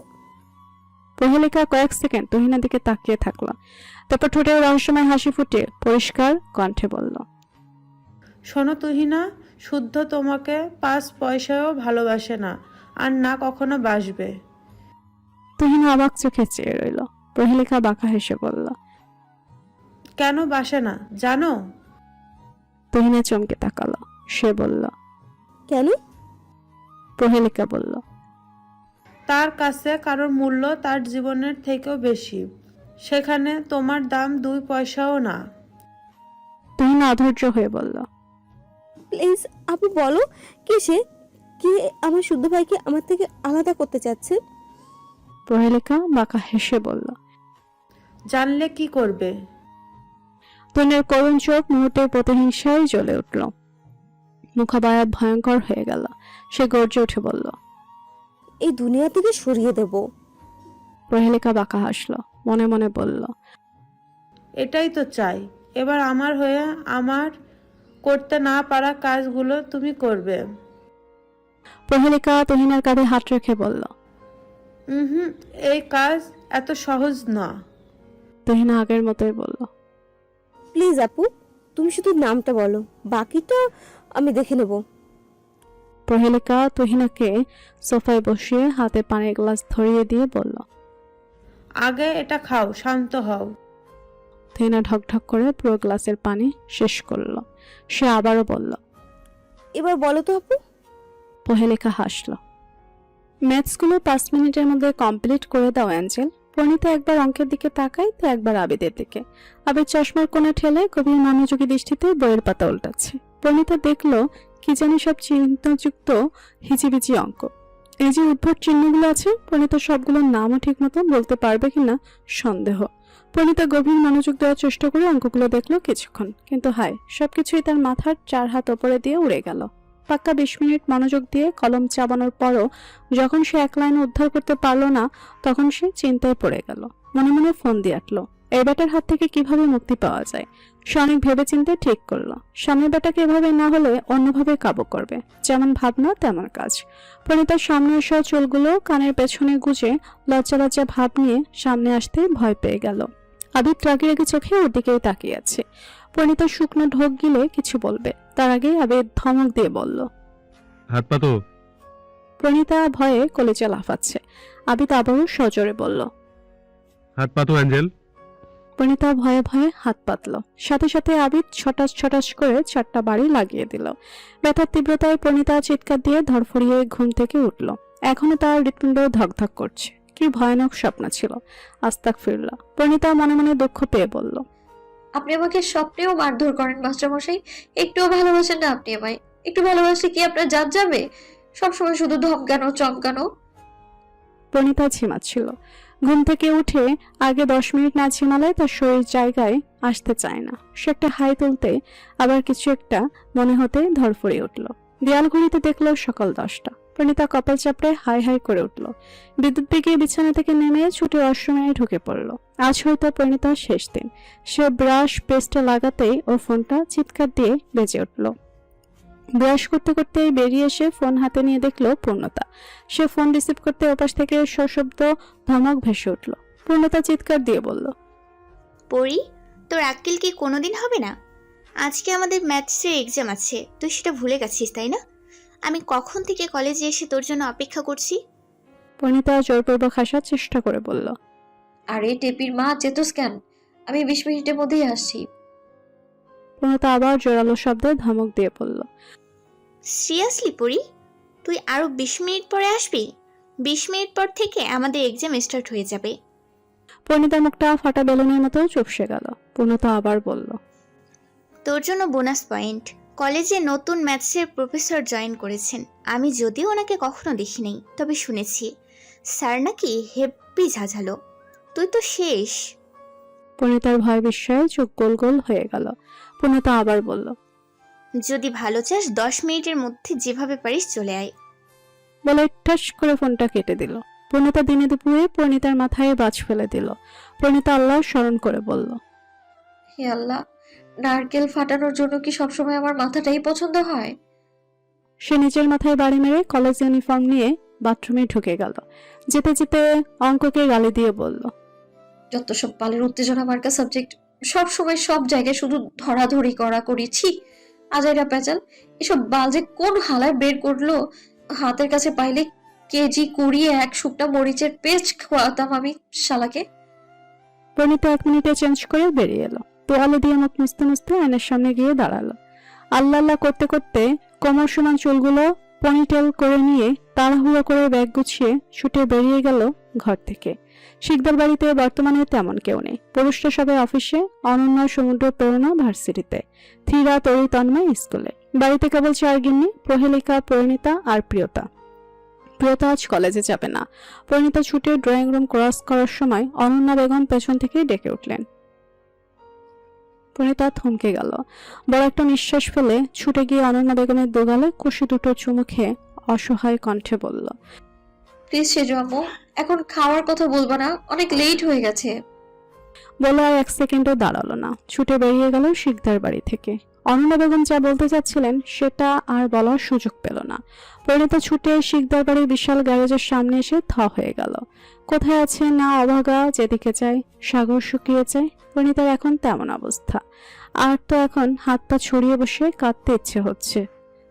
প্রহেলিকা কয়েক সেকেন্ড তুহিনার দিকে তাকিয়ে থাকলো। তারপর ঠোঁটের রহস্যময় হাসি ফুটিয়ে পরিষ্কার কণ্ঠে বলল, শোনো তুহিনা, শুদ্ধ তোমাকে 5 পয়সাও ভালোবাসে না, আর না কখনো বাসবে। তুহিনা অবাক চোখে চেয়ে রইল। প্রহেলিকা বাঁকা হেসে বলল, কেন বাসে না জানো? তুহিনা চমকে তাকালো। সে বলল, কেন? প্রহেলিকা বলল, তার কাছে কারোর মূল্য তার জীবনের থেকেও বেশি, সেখানে তোমার দাম 2 পয়সাও না। তুহিনা অধৈর্য হয়ে বলল, প্লিজ আপু বলো, কে সে? কে আমার শুদ্ধ ভাইকে আমার থেকে আলাদা করতে চাচ্ছে? প্রহেলিকা বাঁকা হেসে বলল, জানলে কি করবে? তুহিনার করুণ চোখ মুহূর্তের প্রতিহিংসায় জ্বলে উঠল। মুখাবয়ব ভয়ঙ্কর হয়ে গেল। সে গর্জে উঠে বলল, এই দুনিয়া থেকে সরিয়ে দেব। প্রহেলিকা বাঁকা হাসলো। মনে মনে বলল, এটাই তো চাই। এবার আমার হয়ে আমার করতে না পারা কাজগুলো তুমি করবে। প্রহেলিকা তুহিনার কাঁধে হাত রেখে বলল, এই কাজ এত সহজ না। তুহিনা আগের মতোই বলল, প্লিজ আপু তুমি শুধু নামটা বলো, বাকিটা আমি দেখে নেব। প্রহেলিকা তুহিনাকে সোফায় বসিয়ে হাতে পানির গ্লাস ধরিয়ে দিয়ে বলল, আগে এটা খাও, শান্ত হও। তুহিনা ঢকঢক করে পুরো গ্লাসের পানি শেষ করলো। সে আবারও বলল, এবার বলো তো আপু। প্রহেলিকা হাসলো। ম্যাথসগুলো 5 মিনিটের মধ্যে কমপ্লিট করে দাও অ্যাঞ্জেল। প্রণীতা একবার অঙ্কের দিকে তাকায়, তো একবার আবিদের দিকে। আবিদ চশমার কোণে ঠেলে গভীর মনোযোগী দৃষ্টিতে বইয়ের পাতা উল্টাচ্ছে। প্রণীতা দেখলো কি জানি সব চিহ্নযুক্ত হিজিবিজি অঙ্ক। এই যে উদ্ভট চিহ্নগুলো আছে, প্রণীতা সবগুলোর নামও ঠিক মতো বলতে পারবে কিনা সন্দেহ। প্রণীতা গভীর মনোযোগ দেওয়ার চেষ্টা করে অঙ্কগুলো দেখলো কিছুক্ষণ, কিন্তু হায়, সবকিছুই তার মাথার 4 হাত ওপরে দিয়ে উড়ে গেল। পাক্কা 20 মিনিট মনোযোগ দিয়ে কলম চাবানোর পরও যখন সে এক লাইন উদ্ধার করতে পারলো না, তখন সে চিন্তায় পড়ে গেল। মনে মনে ফোন দিয়ে আটলো, এই বেটার হাত থেকে কিভাবে মুক্তি পাওয়া যায়। সে অনেক ভেবে চিন্তে ঠিক করলো, সামনের বেটাকে এভাবে না হলে অন্যভাবে কাবু করবে। যেমন ভাবনা তেমন কাজ। প্রণীতার সামনে আসা চুলগুলো কানের পেছনে গুজে লজ্জা লজ্জা ভাব নিয়ে সামনে আসতে ভয় পেয়ে গেল। আবিদ রাগে রাগে চোখে ওর দিকেই তাকিয়ে আছে। প্রণীতা শুকনো ঢোক গিলে কিছু বলবে, তার আগে আবিদ ধমক দিয়ে বলল, হাত পাতো। প্রণীতা ভয়ে কলেজে লাফাচ্ছে। আবিদ আবারও সজোরে বলল, হাত পাতো অ্যাঞ্জেল। প্রণীতা ভয়ে ভয়ে হাত পাতল। সাথে সাথে আবিদ ছটাস ছটাস করে 4টা বাড়ি লাগিয়ে দিল। ব্যথার তীব্রতায় প্রণীতা চিৎকার দিয়ে ধরফড়িয়ে ঘুম থেকে উঠল। এখনো তার হৃৎপিণ্ড ধকধক করছে, কি ভয়ানক স্বপ্ন ছিল। আস্তাগফিরুল্লাহ। পরিণীতা মনে মনে দুঃখ পেয়ে বলল, আপনি আমাকে স্বপ্নেও মারধর করেন মাস্টারমশাই, একটুও ভালোবাসেন না আপনি আমায়? একটু ভালোবাসলে কি আপনার জাত যাবে? সবসময় শুধু ধমকানো চমকানো। পরিণীতা ঝিমাচ্ছিল। ঘুম থেকে উঠে আগে 10 মিনিট না ঝিমালে তার শরীর জায়গায় আসতে চায় না। সে একটা হাই তুলতে আবার কিছু একটা মনে হতে ধরফড়িয়ে উঠল। দেয়াল ঘড়িতে দেখলো সকাল 10টা। পরিণীতা কপাল চাপড়ে হাই হাই করে উঠল। বিদ্যুৎ বেগে বিছানা থেকে নেমে ছুটে ওয়াশরুমে ঢুকে পড়ল। আজ হয়তো পরিণীতার শেষ দিন। সে ব্রাশ পেস্টে লাগাতেই ওর ফোনটা চিৎকার দিয়ে বেজে উঠল। ব্রাশ করতে করতে বেরিয়ে এসে ফোন হাতে নিয়ে দেখলো পূর্ণতা। সে ফোন রিসিভ করতে ওপাশ থেকে সশব্দ ধমক ভেসে উঠল। পূর্ণতা চিৎকার দিয়ে বলল, পড়ি, তোর আক্কেল কি কোনোদিন হবে না? আজকে আমাদের ম্যাথসের এক্সাম আছে, তুই সেটা ভুলে গেছিস তাই না? আমি কখন থেকে কলেজে এসে তোর জন্য অপেক্ষা করছি। পূর্ণিতা জোরপূর্বক হাসার চেষ্টা করে বলল, আরে টেপির মা, চেতস কেন? আমি 20 মিনিটের মধ্যেই আসছি। পূর্ণতা আবার জোরালো শব্দে ধমক দিয়ে বলল, সিরিয়াসলি পড়ি, তুই আরো 20 মিনিট পরে আসবি? 20 মিনিট পর থেকে আমাদের এক্সাম স্টার্ট হয়ে যাবে। পূর্ণিতার মুখটা ফাটা বেলুনের মতো চুপসে গেল। পূর্ণতা আবার বলল, তোর জন্য বোনাস পয়েন্ট। কলেজে নতুন ম্যাথসের প্রফেসর জয়েন করেছেন। আমি যদিও ওনাকে কখনো দেখি নাই, তবে শুনেছি স্যার নাকি হেব্বি ঝাঝালো। তুই তো শেষ। পূর্ণিতার ভয় বিস্ময়ে চোখ গোল গোল হয়ে গেল। পূর্ণিতা আবার বলল, যদি ভালো চাস 10 মিনিটের মধ্যে যেভাবে পারিস চলে আয়। বলে ঠাস করে ফোনটা কেটে দিল। পূর্ণিতা দিনে দুপুরে পূর্ণিতার মাথায় বাজ ফেলে দিল। পূর্ণিতা আল্লাহ স্মরণ করে বলল, হে আল্লাহ, নারকেল ফাটানোর জন্য কি সবসময় আমার মাথাটাই পছন্দ হয়? সে নিজের মাথায় বাড়ি মেরে কলেজ ইউনিফর্ম নিয়ে বাথরুমে ঢুকে গেল। যেতে যেতে অঙ্ককে গালি দিয়ে বলল, যত সব বালের উত্তেজনা মার্কা সাবজেক্ট, সব সময় সব জায়গায় শুধু ধরাধরি করা করেছি। আজাইরা পেঁচাল, এসব বাল যে কোন হালায় বের করলো। হাতের কাছে পাইলে কেজি কুড়িয়ে 1 শুকনা মরিচের পেস্ট খাওয়াতাম আমি শালাকে। পূর্ণিতা 1 মিনিটে চেঞ্জ করে বেরিয়ে এলো। তোয়ালে দিয়ে মুখ মুছতে মুছতে আয়নার সামনে গিয়ে দাঁড়ালো। আল্লাহ আল্লাহ করতে করতে কোমর সমান চুলগুলো পনিটেল করে নিয়ে তাড়াহুড়ো করে ব্যাগ গুছিয়ে ছুটে বেরিয়ে গেল ঘর থেকে। শিকদার বাড়িতে বর্তমানে তেমন কেউ নেই। পুরুষরা সবাই অফিসে, অনন্য সমুদ্র প্রেরণা ভার্সিটিতে, থিরা তরি তন্ময় স্কুলে। বাড়িতে কেবল 4 গিন্নি, প্রহেলিকা, পরিণীতা আর প্রিয়তা। প্রিয়তা আজ কলেজে যাবে না। পরিণীতা ছুটে ড্রয়িং রুম ক্রস করার সময় অনন্যা বেগম পেছন থেকে ডেকে উঠলেন। পরিণীতা থমকে গেল। বড় একটা নিঃশ্বাস ফেলে ছুটে গিয়ে অনন্যা বেগমের দোগালে কষি দুটো চুমু খেয়ে অসহায় কণ্ঠে বলল, প্লিজ সেজো আম্মু, এখন খাওয়ার কথা বলবো না, অনেক লেট হয়ে গেছে। বলে আর 1 সেকেন্ডও দাঁড়ালো না, ছুটে বেরিয়ে গেল শিকদার বাড়ি থেকে। অনন্যা বেগম যা বলতে চাচ্ছিলেন সেটা আর বলার সুযোগ পেল না। পরিণীতা ছুটে শিকদার বাড়ির বিশাল গ্যারেজের সামনে এসে থ হয়ে গেল। কোথায় আছে না অভাগা, যেদিকে চায় সাগর শুকিয়ে যায়। পরিণীতার এখন তেমন অবস্থা। আর তো এখন হাত পা ছড়িয়ে বসে কাঁদতে ইচ্ছে হচ্ছে।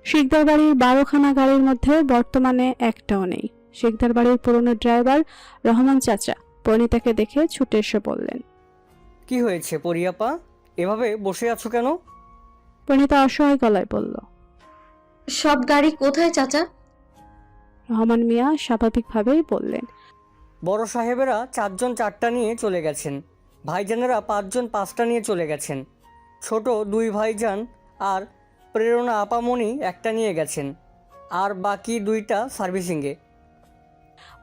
শিকদার বাড়ির 12খানা গাড়ির মধ্যে বর্তমানে একটাও নেই। শিকদার বাড়ির পুরনো ড্রাইভার রহমান চাচা পরিণীতাকে দেখে ছুটে এসে বললেন, কি হয়েছে পরিয়াপা, এভাবে বসে আছো কেন? পরিণীতা অসহায় গলায় বলল, সব গাড়ি কোথায় চাচা? রহমান মিয়া স্বাভাবিকভাবেই বললেন, বড় সাহেবেরা 4 জন 4টা নিয়ে চলে গেছেন, ভাইজানেরা 5 জন 5টা নিয়ে চলে গেছেন, ছোট 2 ভাইজান আর প্রেরণা আপামনি একটা নিয়ে গেছেন, আর বাকি 2টা সার্ভিসিংয়ে।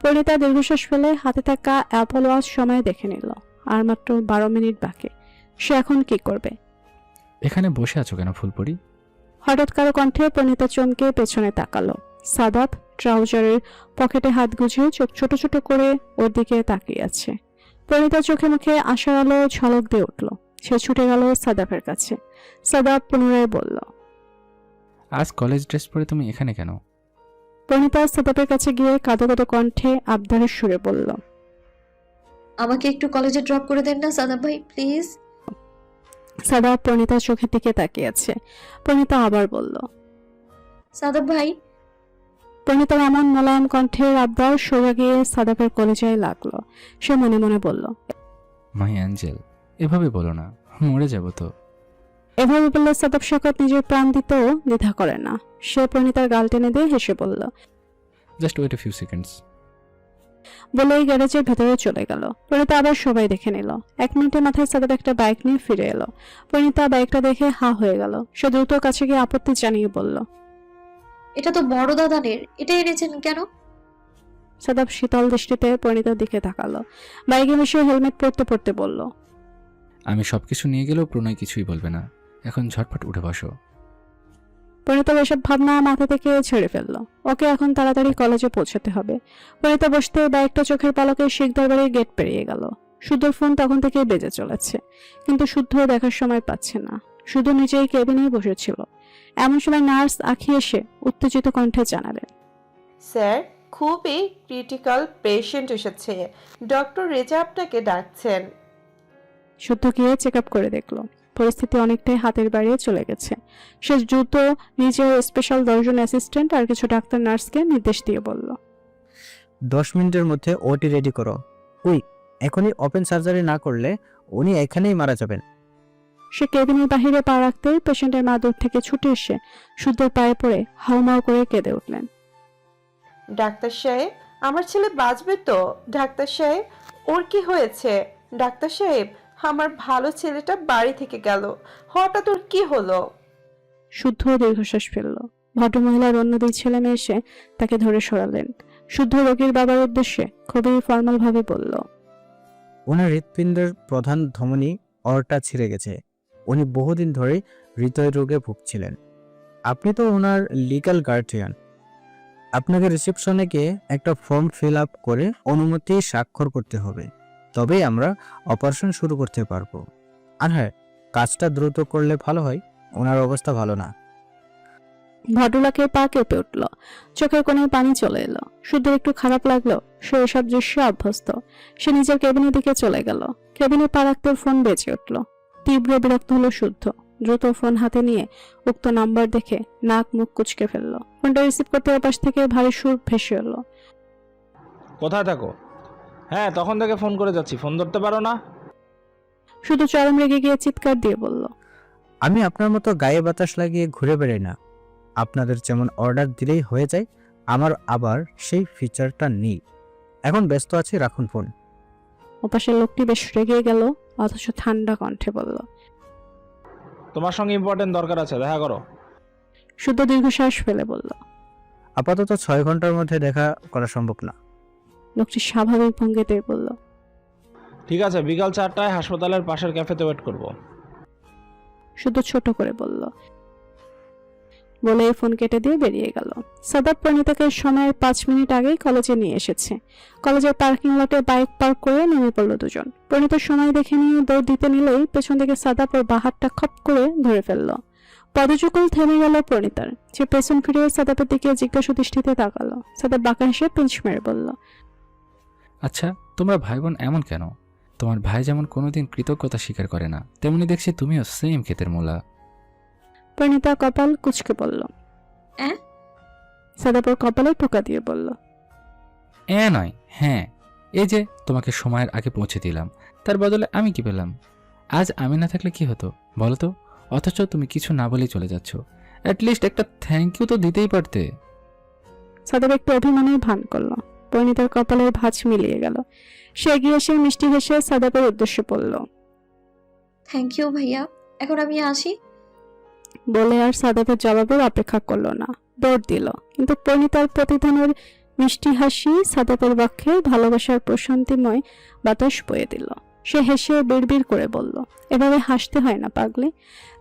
পরিণীতা দীর্ঘশ্বাস ফেলে হাতে থাকা অ্যাপল ওয়াচ সময় দেখে নিল। আর মাত্র 12 মিনিট বাকি। সে এখন কি করবে? এখানে বসে আছো কেন ফুলপরি? হঠাৎ কারো কণ্ঠে পরিণীতা চমকে পেছনে তাকালো। সাদাব ট্রাউজারের পকেটে হাত গুজিয়ে চোখ ছোট ছোট করে ওর দিকে তাকিয়ে আছে। পরিণীতা চোখে মুখে আশার আলো ঝলক দিয়ে উঠল। সে ছুটে গেল সাদাবের কাছে। সাদাব পুনরায় বলল, আজ কলেজ ড্রেস পরে তুমি এখানে কেন? পরিণীতা সাদাবের কাছে গিয়ে কাঁদো কাঁদো কণ্ঠে আবদারের সুরে বলল, আমাকে একটু কলেজে ড্রপ করে দেন না সাদাব ভাই, প্লিজ। সাদাব পরিণীতার চোখের দিকে তাকিয়ে আছে। পরিণীতা আবার বলল, সাদাব ভাই। পরিণীতার এমন মোলায়েম কণ্ঠের আবদার সোজা গিয়ে সাদাবের কলেজায় লাগলো। সে মনে মনে বলল, মাই অ্যাঞ্জেল, এভাবে বলো না, মরে যাব তো। এভাবে বললে সাদাব শকত নিজের প্রাণ দিতেও দ্বিধা করে না। সে পরিণীতার গাল টেনে দিয়ে হেসে বলল, just wait a few seconds. বলেই গ্যারেজের ভেতরে চলে গেল। পরিণীতা আবার সবাই দেখে নিল। 1 মিনিটের মাথায় সাদাব একটা বাইক নিয়ে ফিরে এলো। পরিণীতা বাইকটা দেখে হা হয়ে গেল। সে দ্রুত কাছে গিয়ে আপত্তি জানিয়ে বলল, এটা তো বড় দাদানের, এটা এনেছেন কেন? সাদাব শীতল দৃষ্টিতে পরিণীতার দিকে তাকালো। বাইকে বসে হেলমেট পরতে পরতে বলল, আমি সবকিছু নিয়ে গেলেও প্রণয় কিছুই বলবে না। এখন ঝটপট উঠে বসো। পরিণীতা এসব ভাবনা মাথা থেকে ছেড়ে ফেললো। ওকে এখন তাড়াতাড়ি কলেজে পৌঁছাতে হবে। পরিণীতা বসতে বাইকটা চোখের পলকে শিকদার বাড়ির গেট পেরিয়ে গেল। শুদ্ধর ফোন তখন থেকে বেজে চলেছে, কিন্তু শুদ্ধ দেখার সময় পাচ্ছে না। শুধু নিজেই কেবিনেই বসেছিল। এমন সময় নার্স আঁখি এসে উত্তেজিত কণ্ঠে জানালেন, স্যার, খুবই ক্রিটিক্যাল পেশেন্ট এসেছে, ডক্টর রেজা আপনাকে ডাকছেন। শুদ্ধ গিয়ে চেক আপ করে দেখলো পরিস্থিতি অনেকটাই হাতের বাইরে চলে গেছে। সে দ্রুত নিজের স্পেশাল 10 জন অ্যাসিস্ট্যান্ট আর কিছু ডাক্তার নার্সকে নির্দেশ দিয়ে বলল, 10 মিনিটের মধ্যে ওটি রেডি করো। এখনই ওপেন সার্জারি না করলে উনি এখানেই মারা যাবেন। সে কেবিনের বাহিরে পা রাখতেই পেশেন্টের মা দূর থেকে ছুটে এসে শুদ্ধর পায়ে পড়ে হাউমাউ করে কেঁদে উঠলেন। ডাক্তার সাহেব, আমার ছেলে বাঁচবে তো? ডাক্তার সাহেব, ওর কি হয়েছে? ডাক্তার সাহেব, আমার ভালো ছেলেটা বাড়ি থেকে গেল, হঠাৎ ওর কি হলো? শুদ্ধ দীর্ঘশ্বাস ফেলল। ভদ্রমহিলার অন্য 2 ছেলে মেয়ে এসে তাকে ধরে সরালেন। শুদ্ধ রোগীর বাবার উদ্দেশ্যে খুবই ফর্মাল ভাবে বলল, ওনার হৃৎপিণ্ডের প্রধান ধমনী অর্টা ছিঁড়ে গেছে। উনি বহুদিন ধরে হৃদয় রোগে ভুগছিলেন। আপনি তো ওনার লিগ্যাল গার্ডিয়ান। আপনাকে রিসেপশনে গিয়ে একটা ফর্ম ফিল আপ করে অনুমতি স্বাক্ষর করতে হবে, তবেই আমরা অপারেশন শুরু করতে পারবো। আর হ্যাঁ, কাজটা দ্রুত করলে ভালো হয়, ওনার অবস্থা ভালো না। ভদ্রলোকের পা কেঁপে উঠল, চোখের কোণে পানি চলে এলো। শুদ্ধ একটু খারাপ লাগলো। সে এসব দৃশ্য অভ্যস্ত। সে নিজের কেবিনের দিকে চলে গেল। কেবিনে পা রাখতে ফোন বেজে উঠল। তীব্র বিরক্ত হলো শুদ্ধ। দ্রুত ফোন হাতে নিয়ে উক্ত নাম্বার দেখে নাক মুখ কুচকে ফেললো। ফোনটা রিসিভ করতে পাশ থেকে ভারী সুর ভেসে এলো, কোথায় থাকো? হ্যাঁ, তখন থেকে ফোন করে যাচ্ছি, ফোন ধরতে পারো না? শুধু চরম রেগে গিয়ে চিৎকার দিয়ে বলল, আমি আপনার মতো গায়ে বাতাস লাগিয়ে ঘুরে বেড়াই না। আপনাদের যেমন অর্ডার দিলেই হয়ে যায়, আমার আবার সেই ফিচারটা নেই। এখন ব্যস্ত আছি, রাখুন ফোন। ওপাশের লোকটি বেশ রেগে গেল, অথচ ঠান্ডা কণ্ঠে বলল, তোমার সঙ্গে ইম্পর্টেন্ট দরকার আছে, দেখা করো। শুদ্ধ দীর্ঘশ্বাস ফেলে বলল, আপাতত 6 ঘন্টার মধ্যে দেখা করা সম্ভব না। লোকটি স্বাভাবিক ভঙ্গিতে বলল, ঠিক আছে, বিকাল 4টায় হাসপাতালের পাশের ক্যাফেতে ওয়েট করব। শুধু ছোট করে বলল, বলে ফোন কেটে দিয়ে বেরিয়ে গেল। সাদাব পরিণীতাকে সময়ের 5 মিনিট আগেই কলেজে নিয়ে এসেছে। কলেজের পার্কিং লটে বাইক পার্ক করে নেমে পড়ল দুজন। পরিণীতার সময় দেখে নিয়ে দৌড় দিতে নিলেই পেছন থেকে সাদাব ওর বাহারটা খপ করে ধরে ফেলল। পদযুগল থেমে গেল পরিণীতার। সে পেছন ফিরে সাদাবের দিকে জিজ্ঞাসা দৃষ্টিতে তাকালো। সাদাব বাঁকা হেসে পিঞ্চ মেরে বলল, আচ্ছা, তোমরা ভাই বোন এমন কেন? তোমার ভাই যেমন কোনোদিন কৃতজ্ঞতা স্বীকার করে না, তেমনি দেখছি তুমিও সেম ক্ষেতের মূলা। পরিণীতা কপাল কুঁচকে বলল। সাদাব ওর কপালে টোকা দিয়ে বলল, নয়, হ্যাঁ। এই যে তোমাকে সময়ের আগে পৌঁছে দিলাম, তার বদলে আমি কি পেলাম? আজ আমি না থাকলে কি হতো বলো তো? অথচ তুমি কিছু না বলেই চলে যাচ্ছ। অ্যাটলিস্ট একটা থ্যাংক ইউ তো দিতেই পারতে। সাদাব একটু অভিমানের ভান করল। পরিণীতার কপালের ভাঁজ মিলিয়ে গেল। সে এগিয়ে এসে মিষ্টি হেসে সাদাবের উদ্দেশ্যে বলল, থ্যাংক ইউ ভাইয়া, এখন আমি আসি। বলে আর সাদাবের জবাবের অপেক্ষা করলো না, দৌড় দিল। কিন্তু পরিণীতার প্রতিদানের মিষ্টি হাসি সাদাবের বক্ষে ভালোবাসার প্রশান্তিময় বাতাস বয়ে দিল। সে হেসে বিড়বিড় করে বলল, এভাবে হাসতে হয় না পাগলি।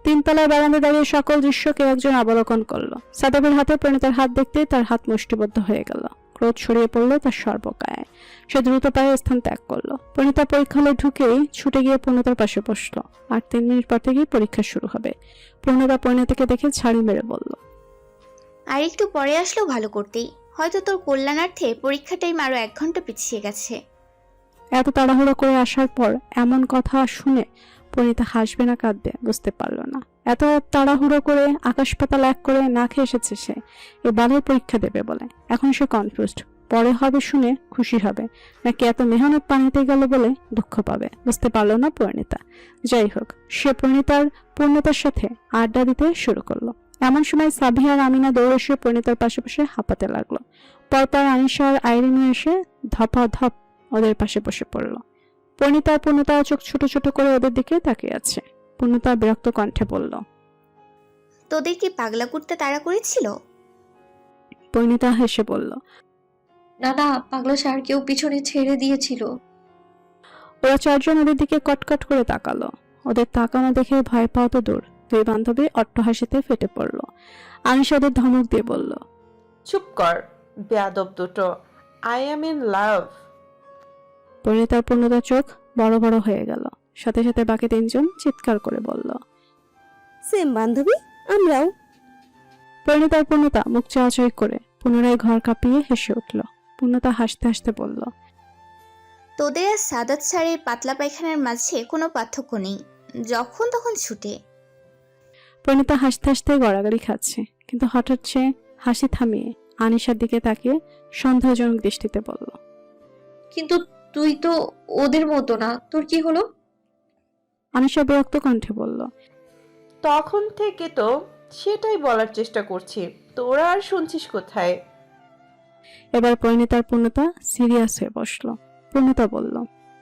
3 তলার বারান্দায় দাঁড়িয়ে সকল দৃশ্যকে একজন অবলোকন করলো। সাদাবের হাতে পরিণীতার হাত দেখতেই তার হাত মুষ্টিবদ্ধ হয়ে গেল। ক্রোধ ছড়িয়ে পড়লো তার সর্বকায়। সে দ্রুত পায়ে স্থান ত্যাগ করলো। পরিণীতা পরীক্ষালয়ে ঢুকেই ছুটে গিয়ে পূর্ণতার পাশে বসলো। আর 3 মিনিট পর থেকেই পরীক্ষা শুরু হবে। পূর্ণতা পরিণীতাকে দেখে ছাড়ি মেরে বলল, আর একটু পরে আসলেও ভালো করতেই, হয়তো তোর কল্যাণার্থে পরীক্ষা টাইম আরো 1 ঘন্টা পিছিয়ে গেছে। এত তাড়াহুড়ো করে আসার পর এমন কথা শুনে পরিণীতা হাসবে না কাঁদবে বুঝতে পারলো না। এত তাড়াহুড়ো করে আকাশ পাতাল এক করে না খেয়ে এসেছে সে এ বালের পরীক্ষা দেবে বলে। এখন সে কনফিউজড, পরে হবে শুনে খুশি হবে নাকি এত মেহনত পানিতে গেল বলে দুঃখ পাবে বুঝতে পারলো না পরিণীতা। যাই হোক, সে পূর্ণতার সাথে আড্ডা দিতে শুরু করলো। এমন সময় সাবিহা আর আমিনা দৌড়ে এসে পরিণীতার পাশে পাশে হাঁপাতে লাগলো। পরপর আনিশা আর আইরিনও এসে ধপাধপ ওদের পাশে বসে পড়ল। পরিণীতা আর পূর্ণতা চোখ ছোট ছোট করে ওদের দিকে তাকিয়ে আছে। পূর্ণতা বিরক্ত কণ্ঠে বলল, তোদের কি পাগলা করতে তাড়া করেছিল? পরিণীতা হেসে বলল, না না, পাগলা স্যারকেও পিছনে ছেড়ে দিয়েছিল। ওরা চারজন ওদের দিকে কটকট করে তাকালো। ওদের তাকানো দেখে ভয় পাওয়া তো দূর, দুই বান্ধবী অট্টহাসিতে ফেটে পড়ল। আনিশা ওদের ধমক দিয়ে বলল, চুপ কর বেয়াদব দুটো, আই এম ইন লাভ। পরিণীতার পূর্ণতার চোখ বড় বড় হয়ে গেল। সাথে সাথে বাকি তিনজন চিৎকার করে বলল, সেম বান্ধবী, আমরাও। পরিণীতার পূর্ণতা মুখ চাওয়াচাই করে পুনরায় ঘর কাঁপিয়ে হেসে উঠল। পূর্ণতা হাসতে হাসতে বলল, তোদের আর সাদাত স্যারের পাতলা পায়খানার মাঝে কোনো পার্থক্য নেই, যখন তখন ছুটে। পরিণীতা হাসতে হাসতে গড়াগড়ি খাচ্ছে, কিন্তু হঠাৎ সে হাসি থামিয়ে আনিশার দিকে তাকিয়ে সন্দেহজনক দৃষ্টিতে বলল, কিন্তু তুই তো ওদের মতো না, তোর কি হলো? আনিশা বিরক্ত কণ্ঠে বলল, তখন থেকে তো সেটাই বলার চেষ্টা করছি, তোরা আর শুনছিস কোথায়? এবার পরিণীতার পূর্ণতা সিরিয়াস হয়ে বসলো। পূর্ণতা বলল,